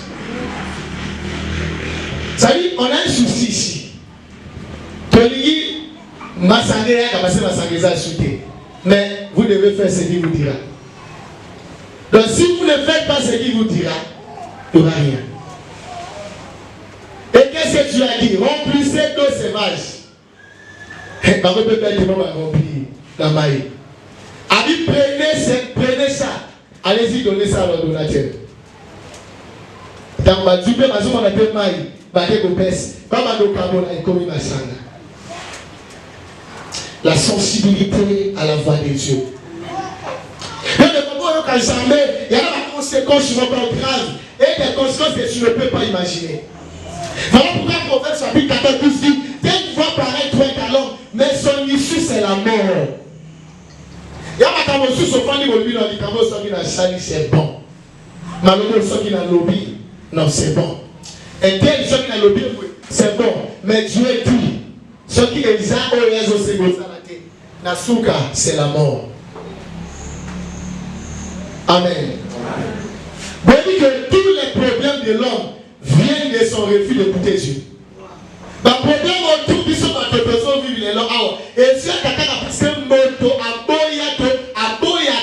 Ça dit, on a un souci ici. Toligi, ma sanguine a passé ma sanguine à chuter. Mais vous devez faire ce qu'il vous dira. Donc si vous ne faites pas ce qu'il vous dira, il n'y aura rien. Et qu'est-ce que tu as dit? Remplissez d'eau sauvage. Par contre, peut-être que va remplir la maille. A dit prenez ça. Allez-y, donnez ça à l'ordonnateur. Dans ma dupé, ma zone, on appelle maille. Baté ko pèse. Comme à nos carbone, et comme il m'a sanga. La sensibilité à la voix de Dieu. Quand jamais, il y a des conséquences qui sont graves et des conséquences que tu ne peux pas imaginer. Voilà pourquoi le Proverbe chapitre 14 dit, telle voix paraît trop calme, mais son issue c'est la mort. Il y a ma camoufle sur fond de lobby dans les camoufles qui n'a sali, c'est bon. Malheureusement, ceux qui n'a lobby, non, c'est bon. Et tel ceux qui n'a lobby, c'est bon. Mais Dieu dit, ceux qui exagèrent au réseau, c'est bon. Nasuka, c'est la mort. Amen. Vous voyez que tous les problèmes de l'homme viennent de son refus d'écouter Dieu. Le problème autour de son personne vivre les langues. Et si quelqu'un a passé un moto à Boya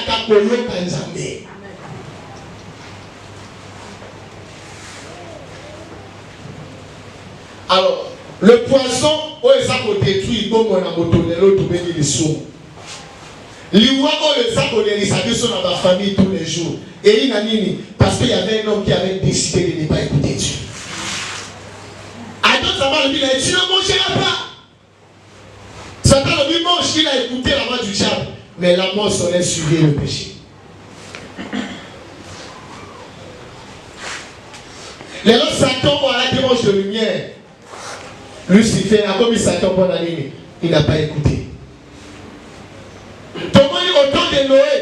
Kakoyo Kanzamé. Alors, le poisson, où est-ce qu'on détruit, il faut qu'on a moto, l'autre béni les sous. L'Iwa, le sac, on est dans ma famille tous les jours. Et il n'a ni parce qu'il y avait un homme qui avait décidé de ne pas écouter Dieu. Attends, ça va le dire, tu ne mangeras pas. Satan le dit, mange, il a écouté la voix du diable. Mais la mort serait suivi le péché. Les autres Satan ont arrêté de lumière. Lucifer a commis Satan pendant l'année. Il n'a pas écouté. Au temps de Noé,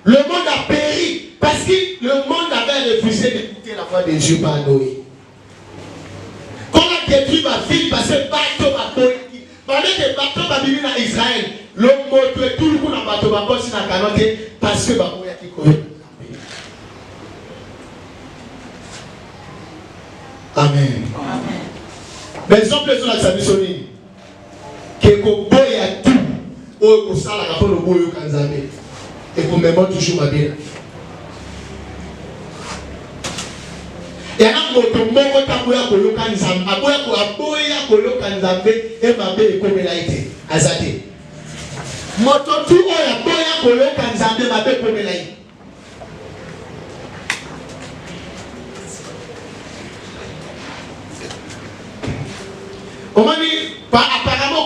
le monde a péri parce que le monde avait refusé d'écouter la voix de Dieu par Noé. Quand on a détruit ma fille parce que bateau a péri, pendant que bateau a vécu dans Israël, le monde tout le monde a bateau a passé dans la canotte parce que bateau a été. Amen. Mais exemple sur la Sabisoni, que Koboy a tout, ou pour ça la capone au boyo kanzamé, et pour même toujours ma bien. Et un moto moko taboya koyo kanzamé, aboya koyo kanzamé, et ma bé comme elle a été, azate. Moto tout oya boya koyo kanzamé, ma bé comme elle a été. Comment dit, apparemment,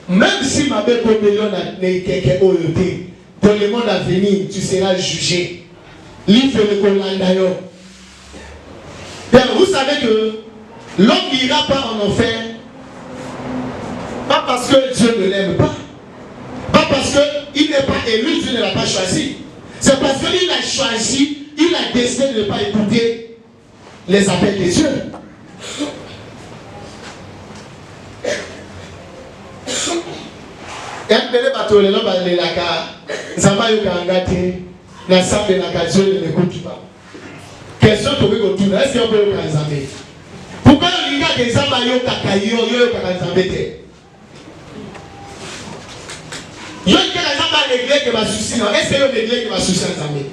même si ma belle n'est quelqu'un dans le monde à venir, tu seras jugé. Livre le vous savez que l'homme n'ira pas en enfer, pas parce que Dieu ne l'aime pas, pas parce qu'il n'est pas élu, Dieu ne l'a pas choisi. C'est parce qu'il a choisi, il a décidé de ne pas écouter les appels de Dieu. Question pour vous, est-ce qu'on peut le présenter? Pourquoi le gars des abayos kakayo yo kakazambete? Yo qui a jamais réglé que va souci non? Est-ce que yo réglé que va souci ensemble?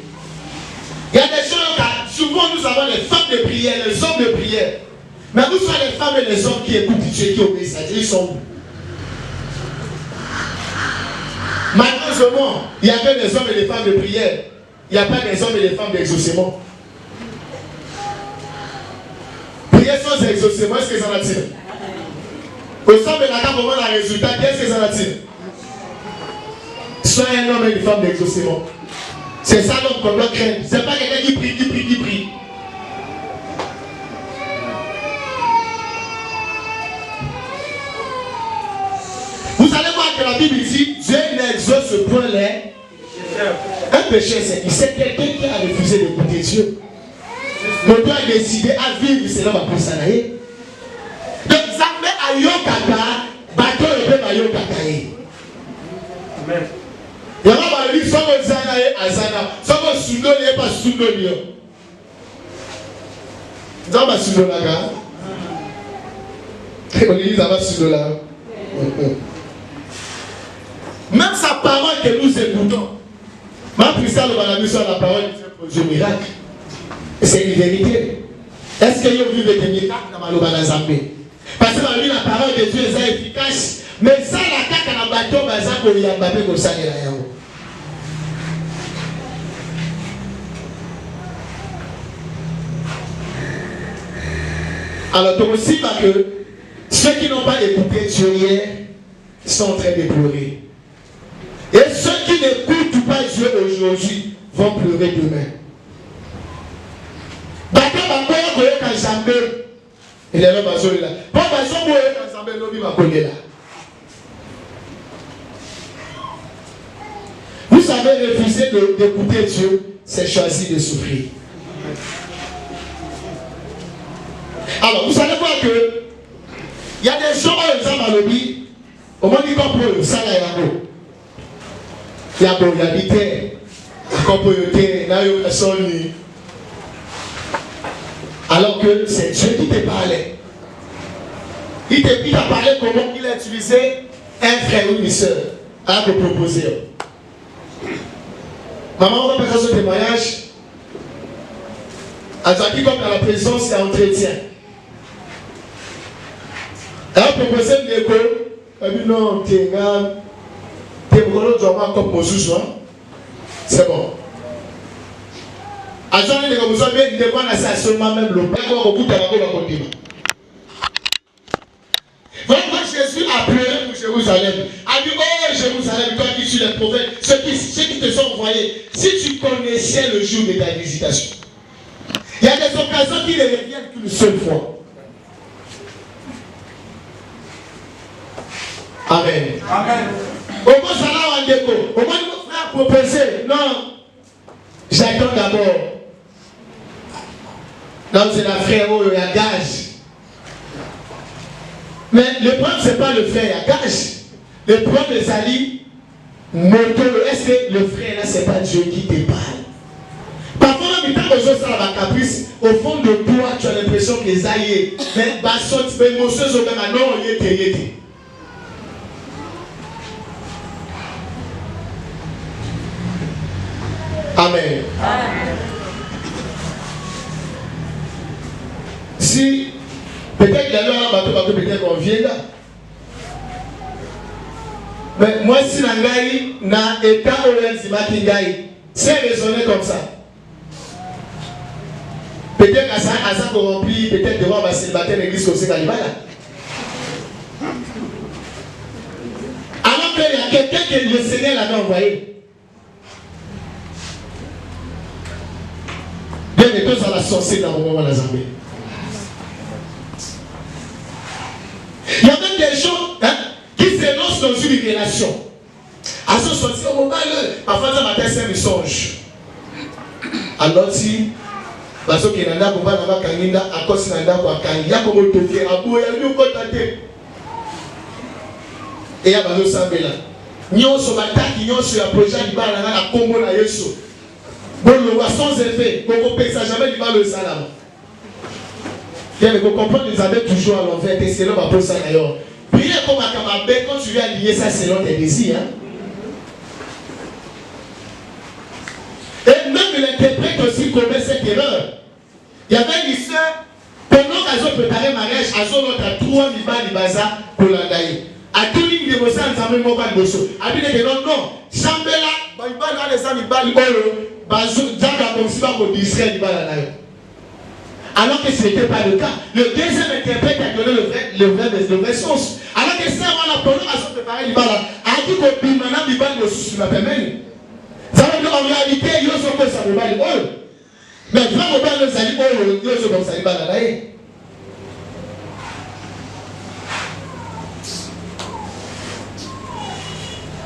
Il y a des gens, souvent nous avons les femmes de prière, les hommes de prière. Mais vous savez les femmes et les hommes qui écoutent Dieu, qui obéissent à Dieu, ils sont où? Malheureusement, il y a que des hommes et des femmes de prière. Il n'y a pas des hommes et des femmes d'exaucement. Prière sans exaucement, est-ce que ça attire? Au sein de la table, on a un résultat, qu'est-ce que ça attire? Sois un homme et une femme d'exaucement. C'est ça l'homme qu'on doit craindre. C'est pas quelqu'un qui prie. Vous allez voir que la Bible dit, Dieu n'exauce point les. Un péché, c'est quelqu'un qui a refusé d'écouter Dieu. On doit décider à vivre cela va pour ça. Donc, ça met à Yokaka, bateau et peu à Yokaka. Amen. Il y a pas de livre, soit Zana et Azana, soit Sundoli et pas Sundoli. Dans ma Sundolaga, on dit ça va Sundola. Même sa parole que nous écoutons, ma Christiane va la mission à la parole de Dieu miracle. C'est une vérité. Est-ce que vous vivez des miracles dans le Zambé? Parce que la parole de Dieu est efficace. Mais ça, la caca dans le bateau, il y a un bateau comme ça. Alors, tu aussi parce que ceux qui n'ont pas écouté Dieu hier sont en train de pleurer. Et ceux qui n'écoutent pas Dieu aujourd'hui vont pleurer demain. Il est là, vous savez, refuser d'écouter Dieu, c'est choisir de souffrir. Alors, vous savez quoi que il y a des gens qui ont dans le vie, au moins ils comprennent ça là, il y a beau, il y a des terres, il y a des personnes. Alors que c'est Dieu qui te parlait. Il t'a parlé comment il a utilisé un frère ou une soeur à te proposer. Maman, on va passer ce témoignage. À toi qui comme dans la présence et entretien. Elle a proposé une école. Elle a dit non, t'es comme Moses. C'est bon. À Jean, il a bien de quoi c'est seulement même le père au bout de la continue. Vraiment, Jésus a pleuré pour Jérusalem. A dit, oh Jérusalem, toi qui suis le prophète, ceux qui te sont envoyés, si tu connaissais le jour de ta visitation. Il y a des occasions qui ne reviennent qu'une seule fois. Amen. Amen. Au moins, ça là, on déco. Au moins, mon frère proposé. Non. J'attends d'abord. Non, c'est la frère, oh, il y a gage. Mais le problème, ce n'est pas le frère, il y a gage. Le problème de Sali, est-ce que le frère là, ce n'est pas Dieu qui te parle? Parfois, même quand les gens sont caprice, au fond de toi, tu as l'impression que ça y est. Mais bassot, mais monsieur, non, il était. Amen. Amen. Si peut-être qu'il y a un bateau, peut-être qu'on vient là. Mais moi, si Nangaï n'a état au Ngai, c'est raisonné comme ça. Peut-être qu'à ça corrompu, peut-être de voir célibataire l'église comme c'est Kalibala. Alors qu'il y a quelqu'un que le Seigneur l'avait envoyé. Bien que tous à la sorcière dans le moment de la Zambie. Il y a même des gens qui se lancent dans une relation. À ce sortir au moment parfois ça matin c'est un songe. Alors si parce que nanda kumba na kanginda akosi nanda kwa kangia comme toke abo ya lui ko tate. Et ya bazo sambela. Nyonso bataki nyonso ya projet libala na kombo na Yesu. Bon le voit sans effet, qu'on ne ça jamais libala le salam. Bien, vous comprenez, vous avez toujours à l'envers, et c'est là ma pose ça d'ailleurs. Priez comme à Kamabé, quand tu viens lier ça selon tes désirs. Hein? Et même l'interprète aussi commet cette erreur. Il y avait une histoire, pendant qu'elles ont préparé le mariage, elles ont à 3 libaza pour l'endailler. À tout ligne de Bossa, nous avons un mot de Bosso. À tout ligne de non, Chambela, il va dans les amis, il va alors que ce n'était pas le cas. Le deuxième interprète a donné le vrai sens. Alors que ça, on a préparé l'Ibala. A dit que maintenant, l'Ibala ne se m'a permis. Ça veut dire en réalité, il y a ce que ça me va dire. Mais vraiment, on va nous aller, il y a ce que ça me va dire.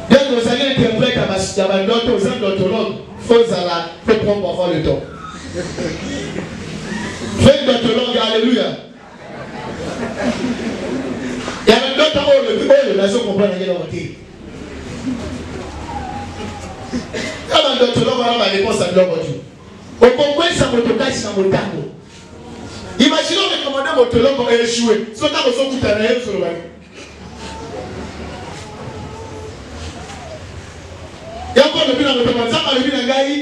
Donc, vous allez interpréter à d'autres, aux hommes d'orthologue, il faut prendre parfois le temps. Fais notre langue, alléluia. Il y a même d'autres où le nation comprend la guerre en entier. Quand notre langue a la réponse à l'homme Dieu. Au Congo, ça me toque sur mon tango. Imaginons que le commandant de l'homme a échoué. Ce qu'on a besoin de faire sur le bain. Il y a encore le bilan de l'homme. Ça, le bilan de Gaï,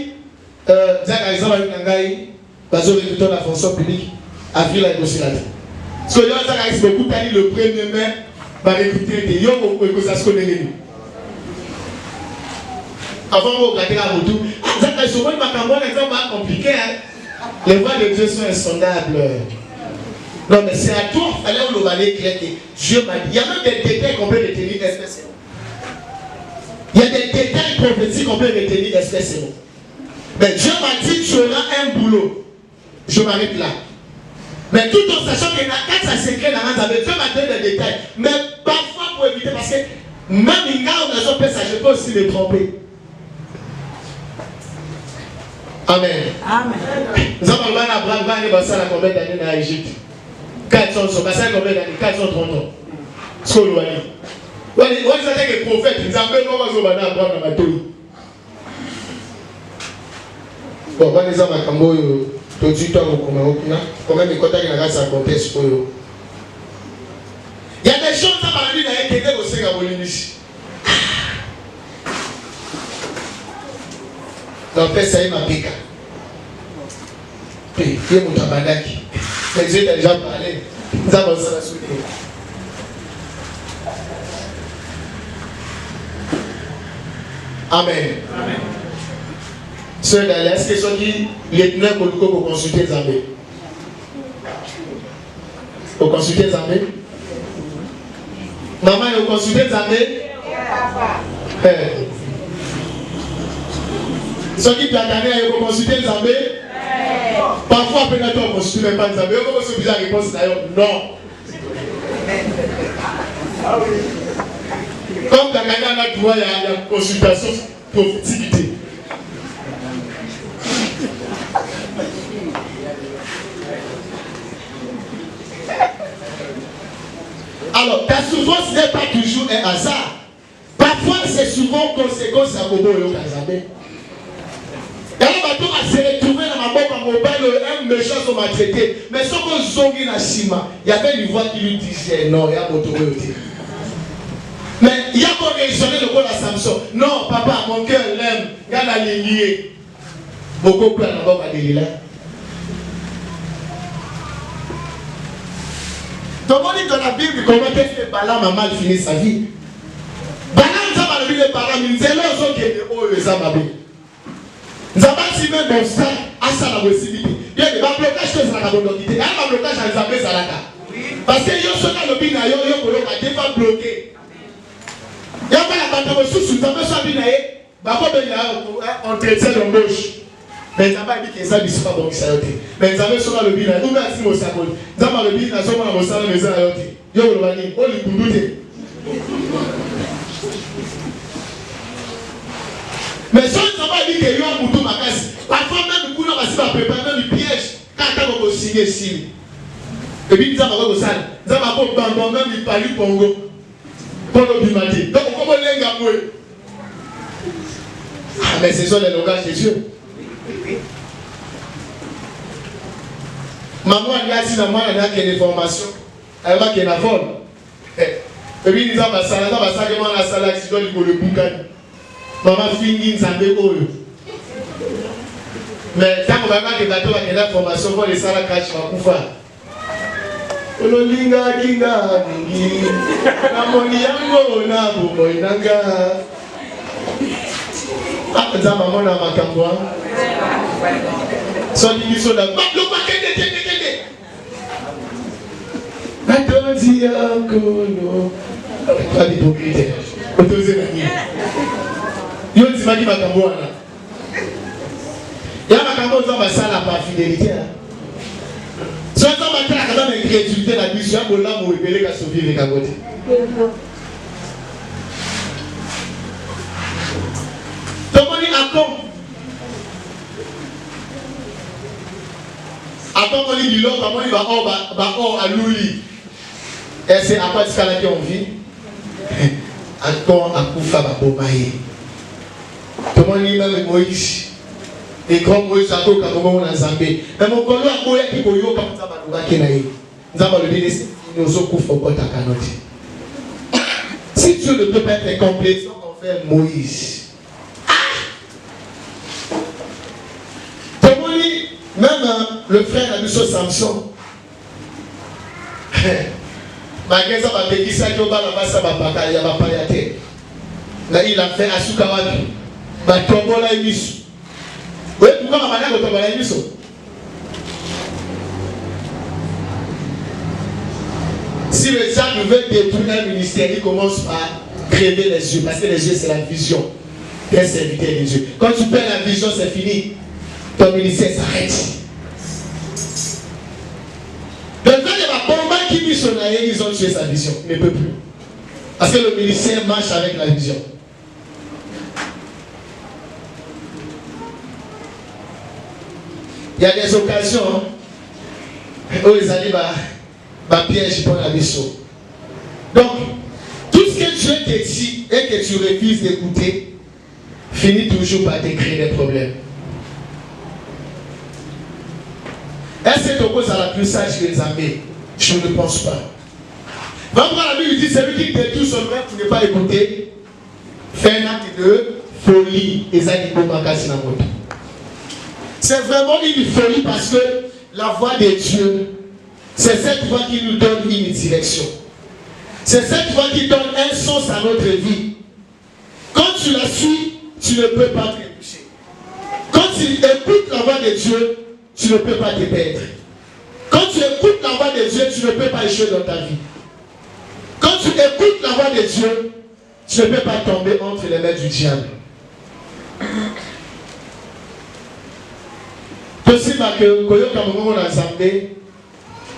Zach Aïsama, le bilan de Gaï. Parce que le la fonction publique a vu la négociation. Parce que là, ça a beaucoup d'années le premier mai, va recruter des gens pour que ça se connaisse. Avant, on regarde la moto. Ça a souvent un exemple compliqué. Les voies de Dieu sont insondables. Non, mais c'est à toi, il fallait on le valait clair que Dieu m'a dit. Il y a même des détails qu'on peut retenir espécialement. Il y a des détails prophétiques qu'on peut retenir espécialement. Mais Dieu m'a dit tu auras un boulot. Je m'arrête là. Mais tout en sachant qu'il y a 4 secrets dans la Dieu m'a donné des détails. Mais parfois pour éviter, parce que même une gare dans son ça, je peux aussi me tromper. Amen. Amen. Nous avons parlé d'Abraham, il a combien d'années dans l'Égypte? 400, combien d'années? 430 ans. Ce qu'on lui a dit. On dit que les prophètes, ils ont fait comment Abraham dans la Torah. Bon, on les a dit tout de suite, on même les contacts dans la contexte. Il y a des choses dans la vie qui étaient au Sénégal. Donc, ça y est, ma pique. Puis, il y a mon tabandaki. Mais Dieu t'a déjà parlé. Nous avons ça à soutenir. Amen. Amen. Sœur Dalia, est-ce que ceux qui lieutenant Koluko pour consulter Zambé? Pour consulter Zambé? Maman, vous consultez Zambé? Ceux qui t'ont gagné, ils vont consulter les amis. Parfois, après, on ne consulte même pas les amis. Comment se la réponse d'ailleurs? Non. Comme tu as gagné un acte, il y a une consultation prophétique. Alors, ta souffrance n'est pas toujours un hasard. Parfois, c'est souvent conséquence à Bobo et au Kazabé. Et là, on va se retrouver dans ma boîte à mobile, un méchant sont maltraités. Mais sauf que Zongi na Shima, il y avait une voix qui lui disait non, il y a mon tour. Mais il y a qu'on raisonner le rôle à Samson. Non, papa, mon cœur l'aime. Il y a la lignée. Beaucoup plus à la boîte à Délila. Donc on dit dans la Bible comment est-ce que Balaam a mal fini sa vie. Balaam ça va le dire Balaam, il disait là on qui oh les amabe. Nous avons si même bon ça à ça la possibilité. Il y a des blocages que ça la bonne quitté. Il y a un blocage à Zambé Zalaka. Parce que yo soka le bina yo ko yo ka defa bloqué. Il y a pas la bande sous sous Zambé so bina e ba ko be ya entretien d'embauche. Mais ça va dire que ça ne sera pas bon que ça yote. Mais ça veut sur le bilan. Nous merci mon sakol. Ça va le bilan sur mon salon mais ça yote. Yo le bani, on le kundute. Mais ça va dire que yo a mutu makasi. Parfois même kuna basi ba préparer même piège quand on va signer signe. Et puis ça va ko ça. Ça va ko bambam même il parle Congo. Pour le bimati. Donc comment lenga mwe. Ah mais c'est ça le langage de Dieu. Maman a dit à maman a des formations. Elle va qu'elle a forme. Et puis ils ont passé la salle qui doit le boucan. Maman finit Nzambe oyo. Mais quand on va voir que bateau a une formation pour les salles cash va pouvoir. Ololinga kinga mingi. Na moni yango na bumo inanga. Ah, maman na makambo. So the mission that but look back at it. I don't see a colo. Pas d'hypocrite. Yo dis maki makambo wana. Ya makambo za basala par fidélité. So ça va faire quand même crédibilité la mission pour là mo rebelle ka sauver les cagote. Tomoni akon. Attends, on lit du lot, comment il va à l'ouli. Et c'est à quoi est-ce qu'on vit? Attends, à Koufa, à Bomaï. Comment on lit même Moïse? Et comme Moïse, à quoi on a Zambé. Mais mon collègue, à quoi il faut y avoir comme ça, nous avons le dire, nous sommes Koufa, au côté à Kanoti. Si Dieu ne peut pas être complet, on fait Moïse. Même le frère a vu sur Samson. Malgré ça, il a fait à Soukawaki. Oui, pourquoi ma manière de tomber la émission? Si le diable veut détruire un ministère, il commence par crever les yeux. Parce que les yeux, c'est la vision d'un serviteur de Dieu. Quand tu perds la vision, c'est fini. Ton ministère s'arrête. Le fait de la bombe qui dit son aïe, ils ont tué sa vision. Il ne peut plus. Parce que le ministère marche avec la vision. Il y a des occasions où ils allaient piège pour la mission. Donc, tout ce que Dieu te dit et que tu refuses d'écouter, finit toujours par te créer des problèmes. Est-ce que ton cause à la plus sage que les amis? Je ne pense pas. Va voir la Bible dit celui qui détruit son rêve pour ne pas écouter fait un acte de folie. C'est vraiment une folie parce que la voix de Dieu, c'est cette voix qui nous donne une direction. C'est cette voix qui donne un sens à notre vie. Quand tu la suis, tu ne peux pas te toucher. Quand tu écoutes la voix de Dieu, tu ne peux pas te perdre. Quand tu écoutes la voix de Dieu, tu ne peux pas échouer dans ta vie. Quand tu écoutes la voix de Dieu, Tu ne peux pas tomber entre les mains du diable. Possible que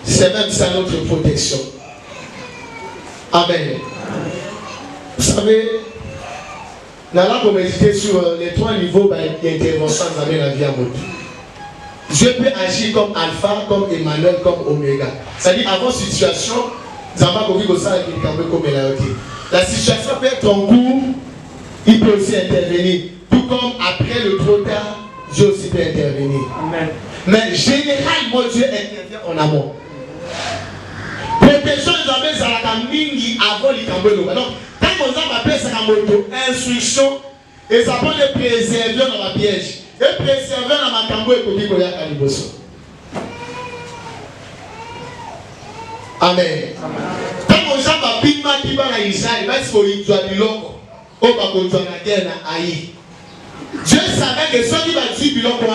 c'est même ça notre protection. Amen. Vous savez, nous allons méditer sur les 3 niveaux d'intervention dans la vie à mode. Dieu peut agir comme Alpha, comme Emmanuel, comme Oméga. C'est-à-dire, avant situation, la situation peut être en cours, il peut aussi intervenir. Tout comme après le trop tard, Dieu aussi peut intervenir. Amen. Mais généralement, Dieu intervient en amont. Protection des amis, ça la mingi avant les cambelos. Donc, quand on appelle ça comme instruction, et ça peut les préserver dans la piège. Et préserver dans ma cambo et côté Koya Kaliboso. Amen. Quand on a pima qui va à Israël, il va se faire une biloko. On va continuer la guerre à Aïe. Dieu savait que ceux qui vont dire biloko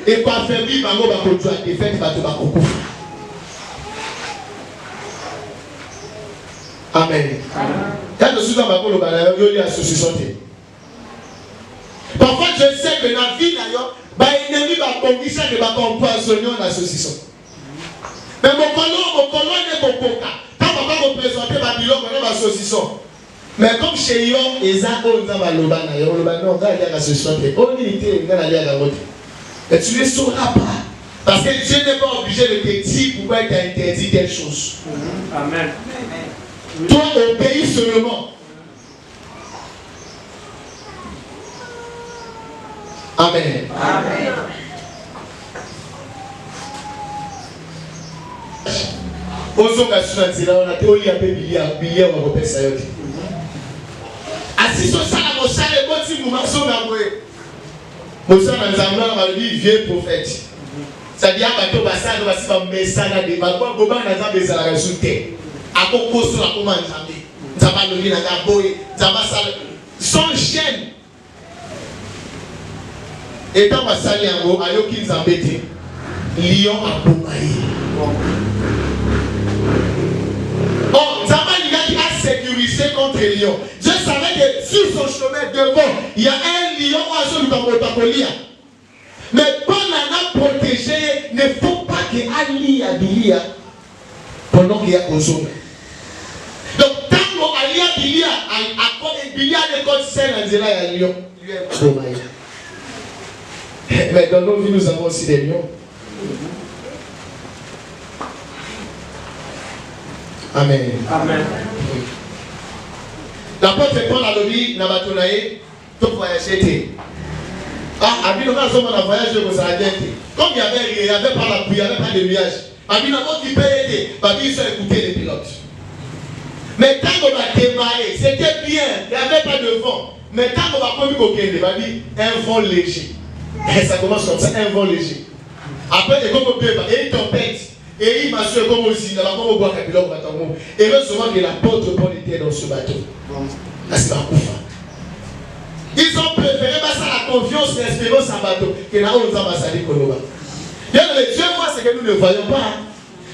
et qu'on affaiblit, on va continuer la défaite, va te battre. Amen. Quand je suis dans ma cour, il y a association. Parfois, je sais que dans la vie, l'ennemi va conquérir de empoisonner en association. Mais mon colon n'est pas pour ça. Quand on va représenter Babylone, on va association. Mais comme chez Yon, ils ont Lobana, on va aller à l'association. On va aller à la route. Et tu ne sauras pas. Parce que Dieu n'est pas obligé de te dire pourquoi il t'a interdit telle chose. Amen. Toi, obéis seulement. Amen. Amen. Ozo kasuna on a théorie un peu billiard on repère ça yote. Assis sur ça la mossale boti mumaso na boye. Mossa na nzamba na bali vieux prophète. Ça dit abato basana basi ba mesana de ba kwa boba na nzamba ezala ka sute. Akoko so la koma nzambe. Nzamba lobi na ka boye, nzamba sala sans chaîne. Et quand on va salir en haut, ayo qui nous embête, lion a bombaillé. Oh, Zama a sécurisé contre les lions. Je savais que sur son chemin devant, il y a un lion oiseau de Motapolia. Mais pendant la protéger, ne faut pas que Ali a Bilia pendant qu'il y a au sommet. Donc, tant qu'on Ali a Bilia, à Bilia de côté Saint Angela et à Lyon, lui est bombaillé. Mais dans nos vies, nous avons aussi des lions. Amen. Amen. L'apôtre Paul a dit, Nabatonaï, tout voyage. Ah, Abino, quand on a voyagé, vous avez dit, comme il n'y avait pas la pluie, il n'y avait pas de nuages. Abino, quand il peut aider, ils ont écouté les pilotes. Mais quand on a démarré, c'était bien, il n'y avait pas de vent. Mais quand on va prendre le un vent léger. Et ça commence comme ça, un vent léger. Après, il y a comme un peu, et une tempête. Et il m'a su comme aussi, il va comme au bois capillotre. Et heureusement que l'apôtre Paul était dans ce bateau. Là, c'est un coup. Ils ont préféré passer la confiance et l'espérance en bateau que là où nous avons passé Koloba. Dieu voit ce que nous ne voyons pas.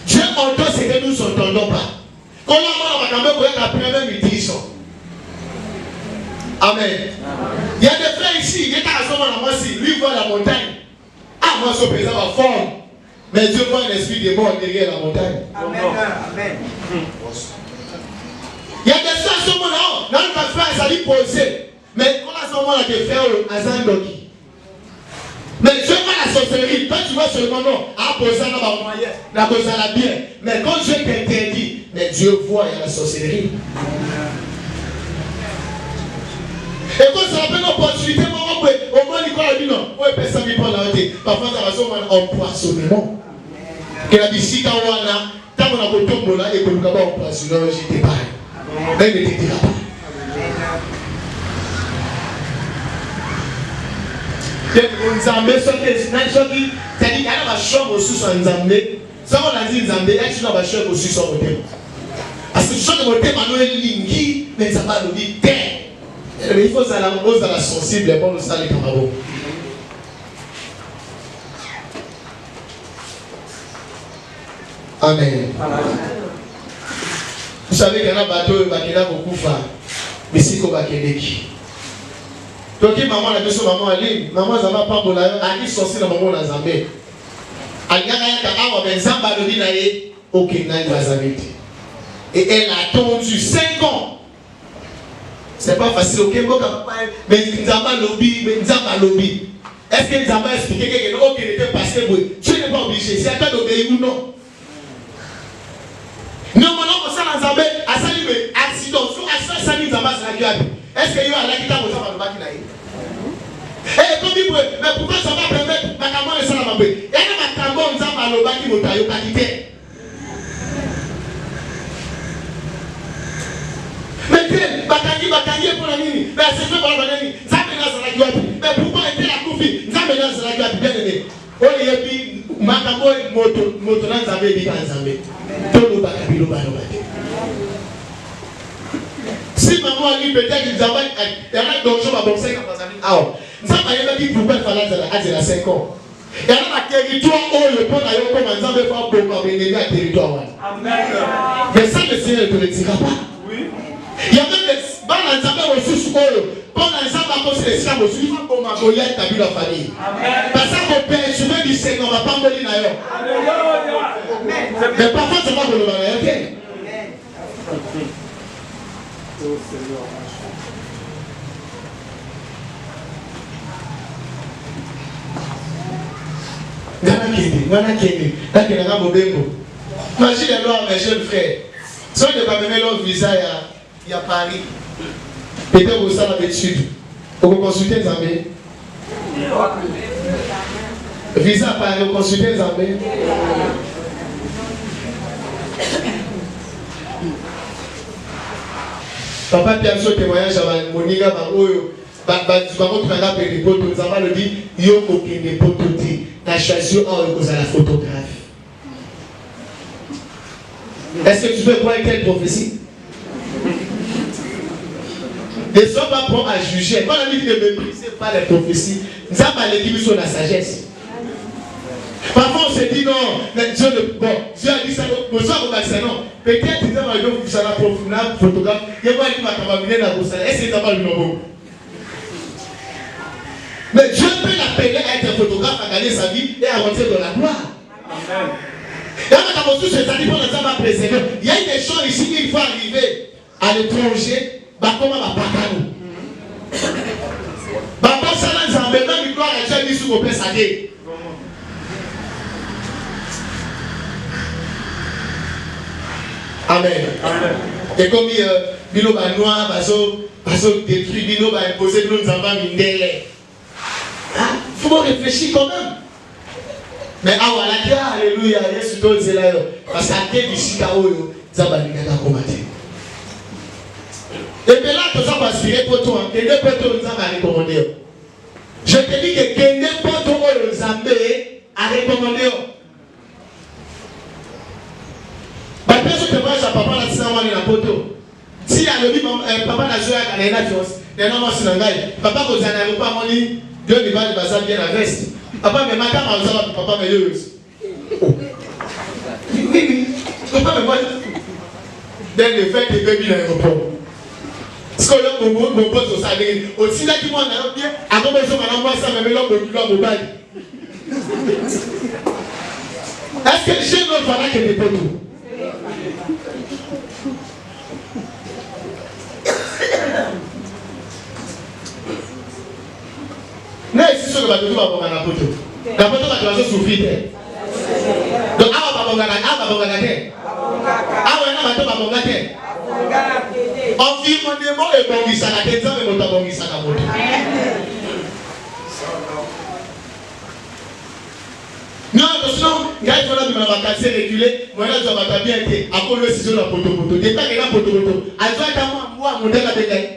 Dieu entend ce que nous n'entendons pas. Quand on va quand même la première mutilation. Amen. Il y a des frères ici, il y a des gens lui voit la montagne. Ah, moi, je suis présent à forme. Mais Dieu voit un esprit de mort derrière la montagne. Amen. Amen. Il y a des gens à ce moment-là, dans le frère, ça lui poser. Mais quand à ce moment-là, tu fais un zandoki. Mais Dieu voit la sorcellerie. Quand tu vois seulement non, à poser dans la moyenne, la cause à la bien. Mais quand Dieu t'interdit, mais Dieu voit, il y a la sorcellerie. Et quand ça appelle l'opportunité, au moins, il croit à lui, non. Oui, personne ne peut pas l'arrêter. Parfois, ça va se faire empoisonnement. Que la bisika wana, tant qu'on a beau tomber là, et que nous avons empoisonnement, j'étais pas. Mais il ne te dira pas. Nzambe, c'est-à-dire qu'il y a une chambre sous son Nzambe. Ça, on a dit Nzambe, il y a une chambre sous son thème. Parce que je sens que mon thème a noué lingi, mais ça va nous dire terre. Il faut que ça la sensible pour nous salir comme avant. Amen. Vous savez qu'il y a un bateau qui a beaucoup de Mais si on va keleki. Donc maman la besoin maman ali, maman ça va pas pour la ali sorti dans maman la zambé. Aliaka yaka awa benzamba lobi na ye aucun nani bazabete. Et elle a attendu 5 ans. C'est pas facile, ok, mais Nzamba lobby. Est-ce que Nzamba a expliqué que non, qu'il était passé, tu n'es pas obligé, c'est à toi d'obéir ou non. Non, mon ça dans Nzamba, à ça, il y a accident, sur ça, ça, Nzamba, c'est la gueule. Est-ce qu'il y a la guitare, vous avez le bac. Eh, comme il peut, mais pourquoi ça va permettre, ma camarade est ça la mabé. Il y a ma camarade, Nzamba, le bac, il m'a taillé au qualité. Bakangi pour la nuit, mais c'est fait pour la nuit. Ça me lance la gueule. Mais pourquoi était la couffe? Ça me lance la gueule, bien aimé. On y a dit, Makabo, moto, Nzambe, dit Nzambe. Tout le bakabi, le bano. Si maman a dit peut-être Nzambe, il y en a d'autres choses à boxer comme ça. Ah, Nzambe a dit pourquoi il fallait à 5 ans. Il y en a un territoire où le pont a eu comme Nzambe fait pour ennemi à territoire. Mais ça, le Seigneur ne te le dira pas. Il y a même des balles dans les ressources quand les gens vont poser les esclaves aussi, il faut qu'on m'agoye ta vie la famille. Parce que père, je veux dire, c'est qu'on va pas mourir d'ailleurs. Mais parfois, c'est pas que le malheur, ok? Imagine alors mes jeunes frères. Si on ne va pas mettre leur visa, il y a Paris. Peut-être au sein de l'étude. Vous consultez Zambé. Visa à Paris, vous consultez Zambé. Papa Pierre, ce témoignage à Moniga, Zamba le dit, yo aucun pototi. N'a choisi un photographe. Est-ce que tu veux croire quelle prophétie? Ne sois pas prêt à juger. Quand on dit que ne méprisez pas les prophéties, nous avons l'équipe sur la sagesse. Parfois on se dit non, mais Dieu a dit ça, mais ça on va dire non. Peut-être que nous avons vu ça la photographe, il y a qui va t'amener dans la bourse. Est-ce que tu pas le nom? Mais Dieu peut l'appeler à être photographe, à gagner sa vie et à rentrer dans la gloire. Amen. Il y a des gens ici qui vont arriver à l'étranger, comment va pas nous. Papa Salan Zambé, même gloire à Dieu, sur vos pères sadés. Amen. Et comme Bilo va noir, va détruire, Bilo va imposer, Bilo nous avons mis délai. Il faut réfléchir quand même. Mais alléluia, Yesu to zela yo parce que d'ici kaoyo zaba nikaka komate. Et puis là tu vas aspirer pour toi, que ne peut te zaba recommander. Je te dis que ne peut te zambé à recommander. Bah personne te voit sa papa la tsama ni na poto. Si il a le papa na joué à la nafios, les noms sinangai, papa ko zana pas moni, Dieu ne va pas bien la veste. Papa me matin à papa me leuse. Papa me voit. Dès le fait que bébé l'aéroport. Parce que là, mon pote au salaire, aussi là qui m'ont bien, avant que je m'envoie ça, mais là, mon mobile. Est-ce que j'ai une autre femme qui n'est pas tout? Mais c'est sûr que la photo va prendre la photo. La photo va te souffrir. Donc, on va environnement et bon, il s'en a été dans le monde. Non, attention, il y a une fois que ma vacances régulée, moi je vais bien été. À cause de la cision, la photo. Dès que la photo, elle doit être à moi, mon délai avec elle.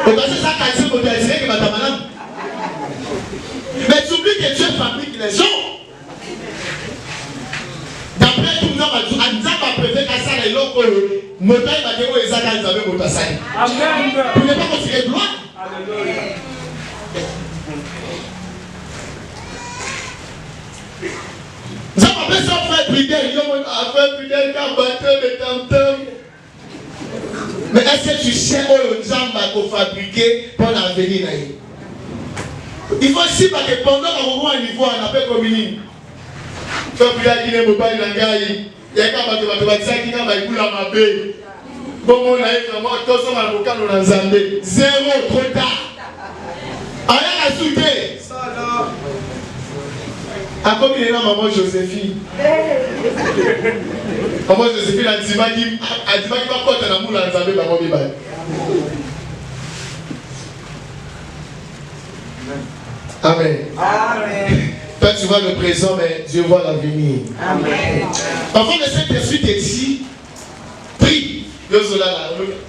Donc, c'est ça qui a été que ma malade. Mais tu oublies que Dieu fabrique les gens. D'après tout le monde, Anzaba préfère qu'à ça, les locaux, montagne va dire où ils avaient montagne. Amen. Vous n'êtes pas considéré gloire. Alléluia. Nous avons appelé ça frère Fidèle. Frère Fidèle qui a battu le tam-tam. Mais est-ce que tu sais où les gens vont fabriquer pour l'avenir? Il faut aussi parce que pendant qu'on voit un niveau, on appelle comme une. Quand il y a qui n'est pas une gaille, il y a quand même qui n'a pas eu la mapé. Bon, on a eu vraiment tous les avocats dans la Zambie. Zéro, trop tard. Rien à souter. À combien il y a maman Joséphine? Maman Joséphine a dit qu'il va porter la moule à Zambie dans mon bébé. Amen. Amen. Toi, tu vois le présent, mais Dieu voit l'avenir. Amen. Parfois, le Saint-Esprit te dit, prie.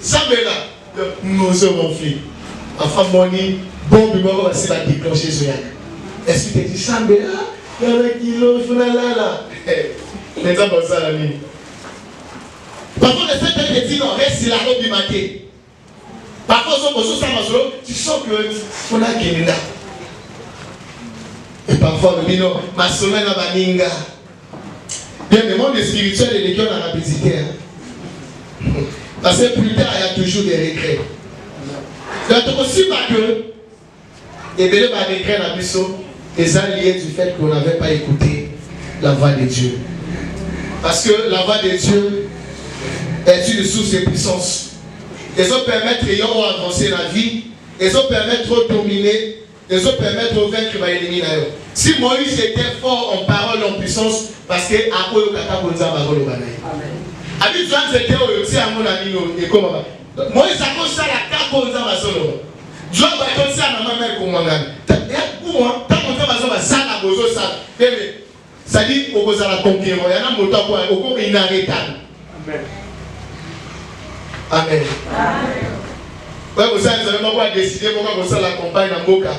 Sambela, nous mon fils. Enfin, mon nid, bon, il va déclencher ce yak. Est-ce que tu dis, Sambela, il y a un kilo, il faut là. Mais ça, ça, la nuit. Parfois, le Saint-Esprit te dit, non, reste là, au bimaté. Parfois, tu sens que on a gagné là. Et parfois, on dit non, ma semaine à Baninga. Bien, le monde spirituel et les cœurs dans la visité. Parce que plus tard, il y a toujours des regrets. Donc, aussi, pas que, et bien, les regrets dans la mission, les uns liés du fait qu'on n'avait pas écouté la voix de Dieu. Parce que la voix de Dieu est une source de puissance. Ils ont permettre d'avancer la vie, ils ont permettre de dominer. Ils ont permettre de vaincre les ennemis. Si Moïse était fort en parole, en puissance, parce que à quoi il a besoin de parole. Habituellement, c'était aussi à mon ami. Moïse a commencé à la carte pour dire solo. Dieu va commencer à ma mère comme moi. Tant qu'on va ça la bozo ça. Ça dit au bozo la conquérir. Il y a un moto pour au cours inarrêtable. Amen. Amen. Ouais, vous savez, vous allez pas décider pourquoi vous allez la campagne dans Boka.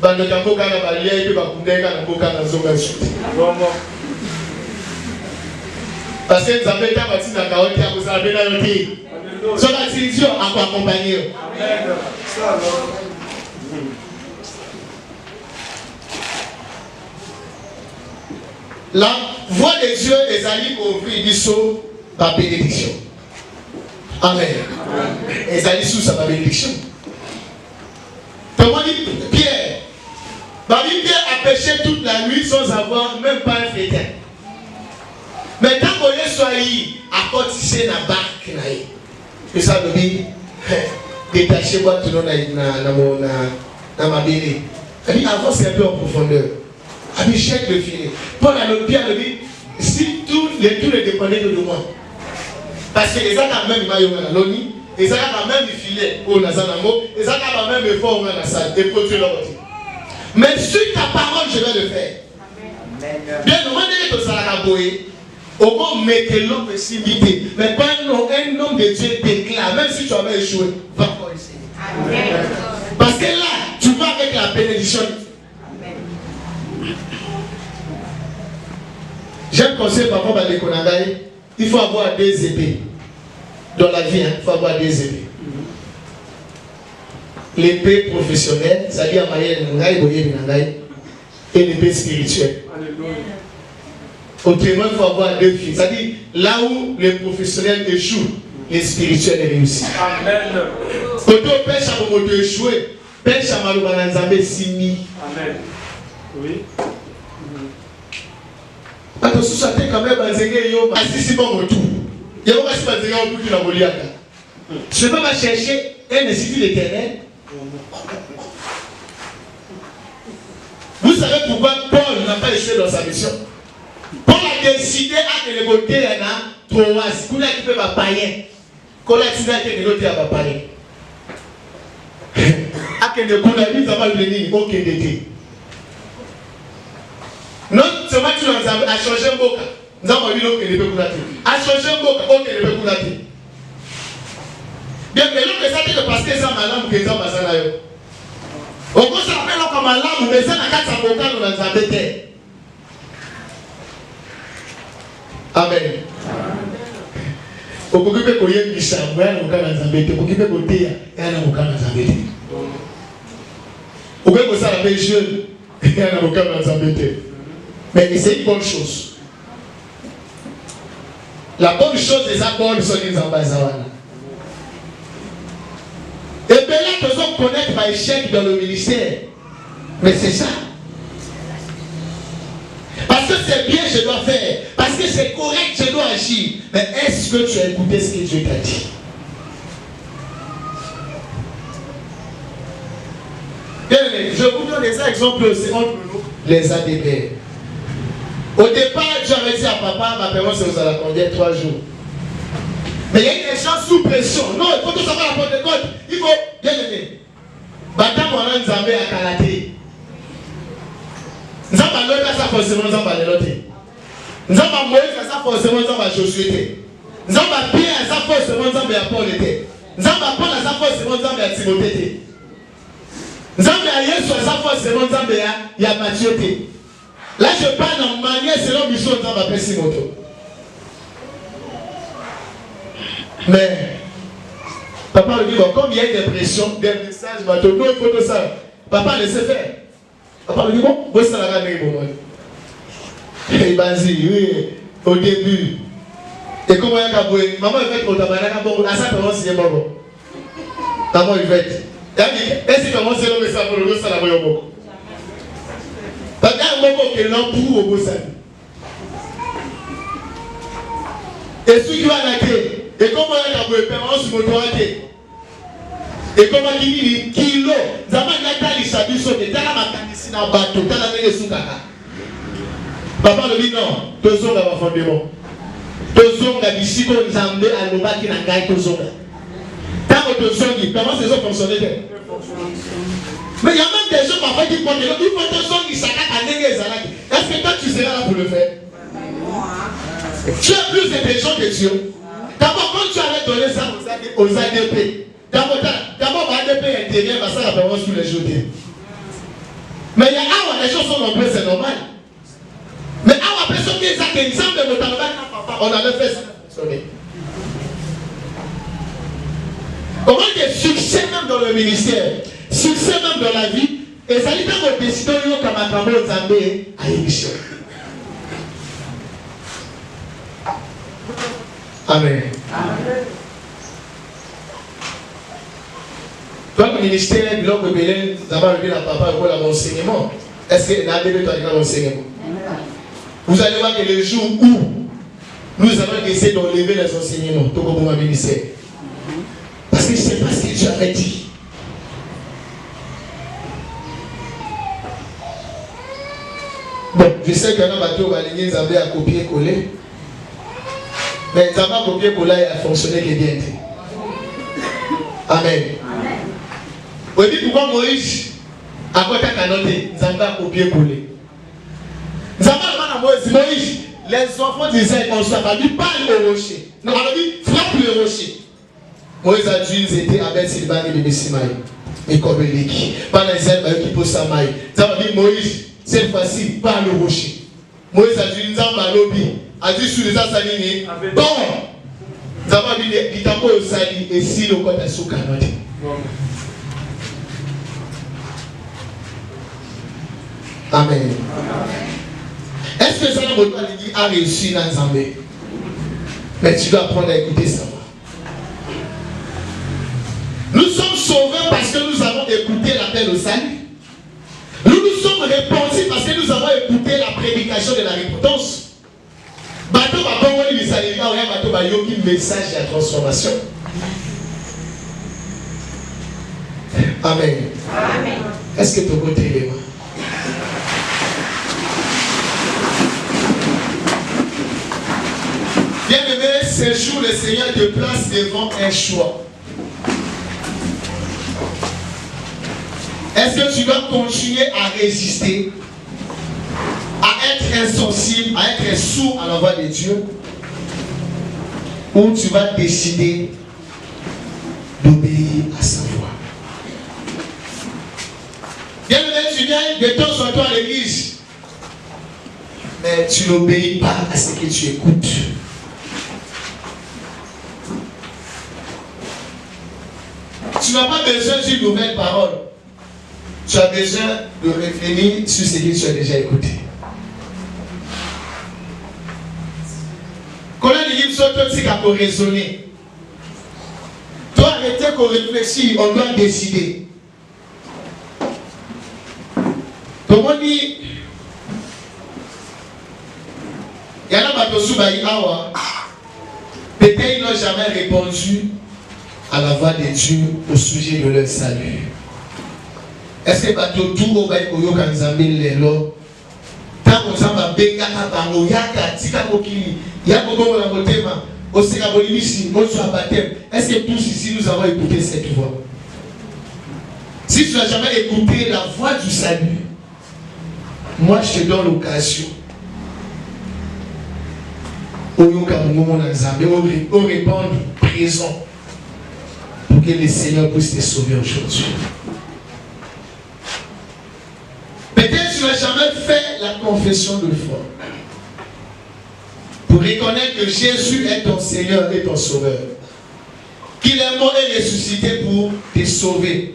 Dans le Boka, dans la barrière, et puis vous allez dans Boka dans Zonga Sud. Parce que vous avez été bâti dans la carotte, vous avez dans le pays. Sur la décision, à quoi accompagner. La voix de Dieu est allée ouvrir du saut par bénédiction. Amen. Et ça dit sous sa bénédiction. Comment dit Pierre? Pierre a péché toute la nuit sans avoir même pas un fétin. Mais tant qu'on est soigné, à côté na barque na yi. Et ça veut dire détachez-moi tout le monde na ma béné. Il avance un peu en profondeur. Il jette le filet. Paul a le Pierre le dit si tout ne dépendait que de moi. Parce que les gens quand même ils ont l'oni, les gens quand même ils filaient au Nazanamo, les gens quand même ils font la salle et produire leur bâtiment. Mais sur ta parole je vais le faire. Bien nous demandons que ça a boé. Au moins mais que l'homme est simité. Mais quand un homme de Dieu déclare, même si tu avais échoué, va encore essayer. Parce que là tu vas avec la bénédiction. J'aime conseiller par rapport à l'économie. Il faut avoir des épées. Dans la vie, il faut avoir des épées. L'épée professionnelle, c'est-à-dire et l'épée spirituelle. Autrement, il faut avoir deux filles. C'est-à-dire, là où les professionnels échouent, les spirituels réussissent. Amen. Quand on pêche à mon échouer, pêche à Maloubananzambe Simi. Amen. Oui. Attention, ça fait quand même un zégué, assisi bon retour. Il y a aussi un zégué au bout de la Moliaca. Je ne peux pas chercher un institut d'éternel. Vous savez pourquoi Paul n'a pas échoué dans sa mission? Paul a décidé à que les côtés y en a trois. Si vous n'avez pas païen, quand la tina que les côtés à païen. À que les côtés ça va venir au Kédété. Non seulement tu as changé un boca. Nous avons vu l'eau que les pécoulatés. A changé un boca, ok les pécoulatés. Bien que l'autre ça c'est parce que ça m'a l'âme que ça m'a ça là. On peut s'appeler comme un lame, mais ça n'a qu'à s'aboca dans la zambété. Amen. Au bout de quoi il y a ça, il y a un boca dans la zambété. Au bout de quoi il y a un boca dans la zambété. Au bout de ça la paix jeune, il y a un boca dans la zambété. Mais c'est une bonne chose. La bonne chose, c'est ça bonne chose des ambassades. reconnaître ma échec dans le ministère. Mais c'est ça. Parce que c'est bien, je dois faire. Parce que c'est correct, je dois agir. Mais est-ce que tu as écouté ce que Dieu t'a dit? Bien aimé, je vous donne des exemples aussi entre nous, les ADB. Au départ, tu avais dit à papa, ma parole, c'est aux Alacondiens 3 jours. Mais il y a des gens sous pression. Non, il faut tout savoir la porte de code. Il faut, bien aimé. Bata mwana nzambe à karaté. Nzamba loka ça forcément nzamba lelote. Nzamba Moïse ça forcément nzamba Josué. Nzamba Pierre ça forcément nzamba ya Paul était. Nzamba Paul ça forcément nzamba ya Timothée. Nzamba ya Yesu ça forcément nzamba ya Matthieu. Là je parle en manière selon mission nzamba Pesimoto. Mais papa lui dit bon, comme il y a une impression, des messages, il faut tout ça. Papa laissez faire. Papa lui dit bon, où est-ce que ça va aller? Il va dire oui, au début. Et comment il y a un maman il fait au tabernacle, bon, à ça comment c'est bon. Maman il fait. Est-ce que comment c'est le message pour le ça la voyons beaucoup? Parce qu'il y a un moment qui est là pour au beau ça. Et ce qui va naquer. Et comment il y a un permanence sur mon droité? Et comment il dit kilo, Zama Natali Sabiso, et Tala Makanisi na bateau, Tala Nene Soukaka. Papa le dit non, Tozonga va fondement. Tozonga Bishiko Nzambe Alobaki Nangai Tozonga. Tant que Tozongi, comment ces autres fonctionnaient? Mais il y a même des gens parfois qui font des gens, il faut Tozongi Sakaka Nene Zalaki. Est-ce que toi tu seras là pour le faire? Tu as plus d'intelligence que Dieu. D'abord, quand tu avais donné ça aux ADP, d'abord, ADP intervient parce que ça la permanence tous les jours. Mais il y a un, les gens sont nombreux, c'est normal. Mais un, personne qui est un exemple de notre papa, on avait fait ça. Comment il y a succès même dans le ministère, succès même dans la vie, et ça dit que vous décidez de Kamakamo Zambé à l'émission. Amen. Amen. Dans le ministère de l'homme de Bélène, nous avons levé la papa pour l'enseignement. Est-ce que l'ADB doit dire l'enseignement? Vous allez voir que le jour où nous allons essayer d'enlever les enseignements, tout comme mon ministère. Parce que je ne sais pas ce que Dieu avait dit. Bon, je sais qu'il y en a bateau qui ont à copier-coller. Mais Zamba copier-coller a fonctionné que bien. Amen. Vous dites pourquoi Moïse a côté canoté, Zamba copier-coller. Zamba Moïse, les enfants d'Israël ont dit parle au rocher. Non, on a dit frappe le rocher. Moïse a dit ils étaient à Beth-Silban et Bessimaï. Et comme il dit, pendant les ailes qui posent sa maille. Zamba dit Moïse, cette fois-ci parle au rocher. Moïse a dit Zamba lobby. A dit sur les assassins, bon, nous avons dit les tambours au sali et si le côté sous Canada. Amen. Est-ce que ça a réussi dans Zambé? Mais tu dois apprendre à écouter ça. Nous sommes sauvés parce que nous avons écouté l'appel au salut. Nous nous sommes répandus parce que nous avons écouté la prédication de la repentance. Bateau va pas voir les salariés, bateau va yoki message de la transformation. Amen. Amen. Est-ce que tu peux t'aider les mains? Bien aimé, ce jour le Seigneur te place devant un choix. Est-ce que tu dois continuer à résister, à être insensible, à être sourd à la voix de Dieu, ou tu vas décider d'obéir à sa voix? Bien aimé, tu viens de temps en temps à l'église, mais tu n'obéis pas à ce que tu écoutes. Tu n'as pas besoin d'une nouvelle parole. Tu as besoin de réfléchir sur ce que tu as déjà écouté. Quand on dit que tu as raisonner, toi arrêter qu'on réfléchisse, on doit décider. Comment dit, il y en a pas peut-être ils n'ont jamais répondu à la voix de Dieu au sujet de leur salut. Est-ce que bateau tout au bail koyo kanzambe lelo tant qu'on s'en va benga bango yaka tika mokili yako bongo la motema aussi la bolivie on soit baptême. Est-ce que tous ici nous avons écouté cette voix? Si tu n'as jamais écouté la voix du salut, moi je te donne l'occasion au répondre présent pour que le Seigneur puisse te sauver aujourd'hui. Peut-être tu n'as jamais fait la confession de foi pour reconnaître que Jésus est ton Seigneur et ton Sauveur, qu'il est mort et ressuscité pour te sauver.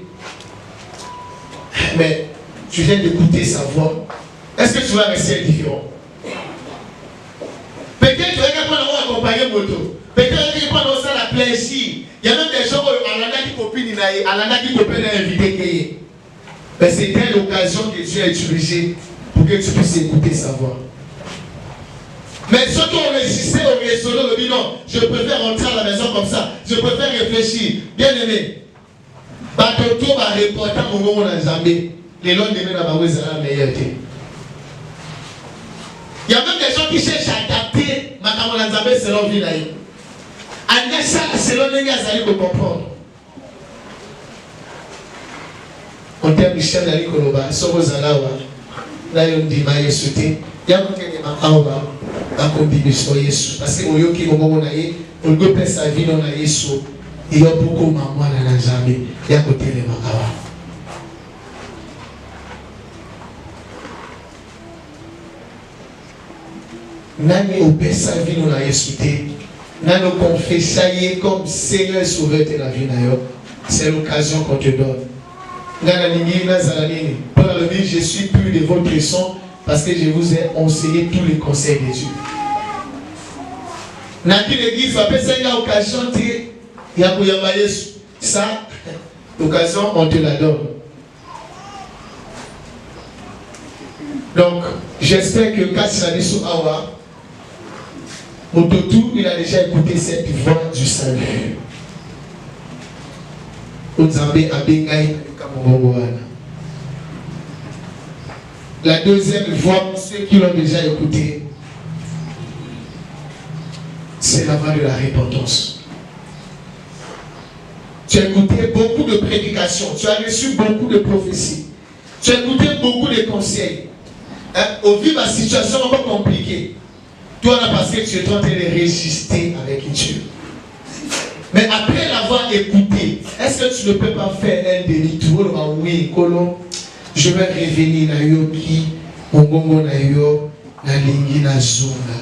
Mais tu viens d'écouter sa voix. Est-ce que tu vas rester indifférent? Peut-être que tu vas accompagner moto. Peut-être que tu vas la plaisir. Il y a même des gens qui copinent invité. Mais c'était l'occasion que Dieu a utilisée pour que tu puisses écouter sa voix. Mais ceux qui ont résisté au résolu, le dit non, je préfère rentrer à la maison comme ça. Je préfère réfléchir. Bien aimé. Batoto va reporter mon moment dans Zambie. Les lendemains dans ma la meilleure. Il y a même des gens qui cherchent à adapter ma camarade Zambie selon vie. Agnesa selon les gars, vous allez comprendre. En termes de chef d'Ali Koloba, Sobozalawa, là il dit ma yesuté, il y a un peu de ma awa, un peu de Yesu, parce que au qui moment on peut faire sa vie dans la Yesu, il y a beaucoup de maman dans la Zambie, il y a un côté de ma awa. Nani au peut sa vie dans la Yesu, nani au confesser comme Seigneur sauveur de la vie d'ailleurs, c'est l'occasion qu'on te donne. Paul a dit, je suis pur de votre sang parce que je vous ai enseigné tous les conseils de Dieu. Dans l'église, va faire une occasion de ça, l'occasion, on te la donne. Donc, j'espère que quand il a dit sur Awa, Mototou, il a déjà écouté cette voix du salut. La deuxième voix, ceux qui l'ont déjà écouté, c'est la voix de la repentance. Tu as écouté beaucoup de prédications, tu as reçu beaucoup de prophéties, tu as écouté beaucoup de conseils. Au vu de la situation un peu compliquée, toi là parce que tu es en train de résister avec Dieu. Mais après l'avoir écouté, est-ce que tu ne peux pas faire un demi-tour? Oui, je vais revenir à Yoki, Mongongo na yo, na lingi na zona.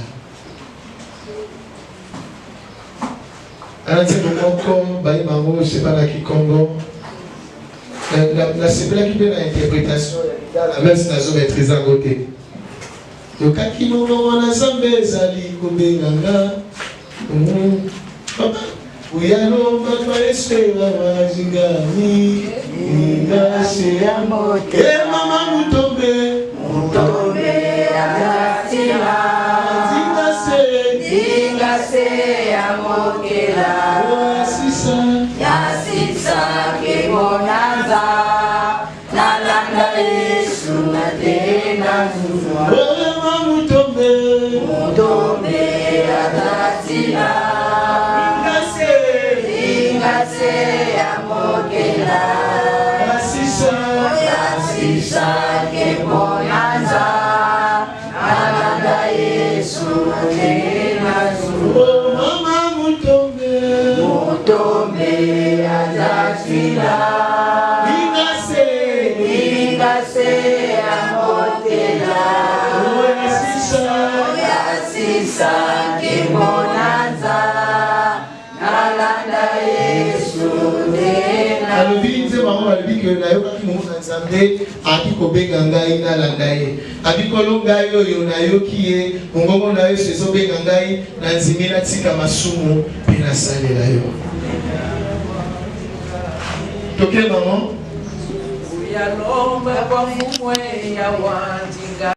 Alors, c'est le Baï Mango, je ne sais pas là qui Congo. C'est là qui fait l'interprétation, la même si la zone est très à côté. Yokaki Mongo na Zambé, Zali, Kobenganga. Uyano matwaesera mazingani ingase ya moke mama mutombe azatina ingase ya moke la yasisa kemonaza nalanda Yesu na tena zuzwa mama mutombe azatina Yasisa ke bonanza alanda Yesu tena zuru mama mutombe azazila ingase amotela yasisa ke bonanza alanda Yesu tena alobi nze bango balobi ke nayokaki mongo na Nzambe aki kobenga ngai nalanda ye abikolo ngai oyo nayoki ye mongongo na yo ezobenga ngai na nzimi natika masumu mpe nasalela yo toke maman ya lomba kwa mumwe ya wanji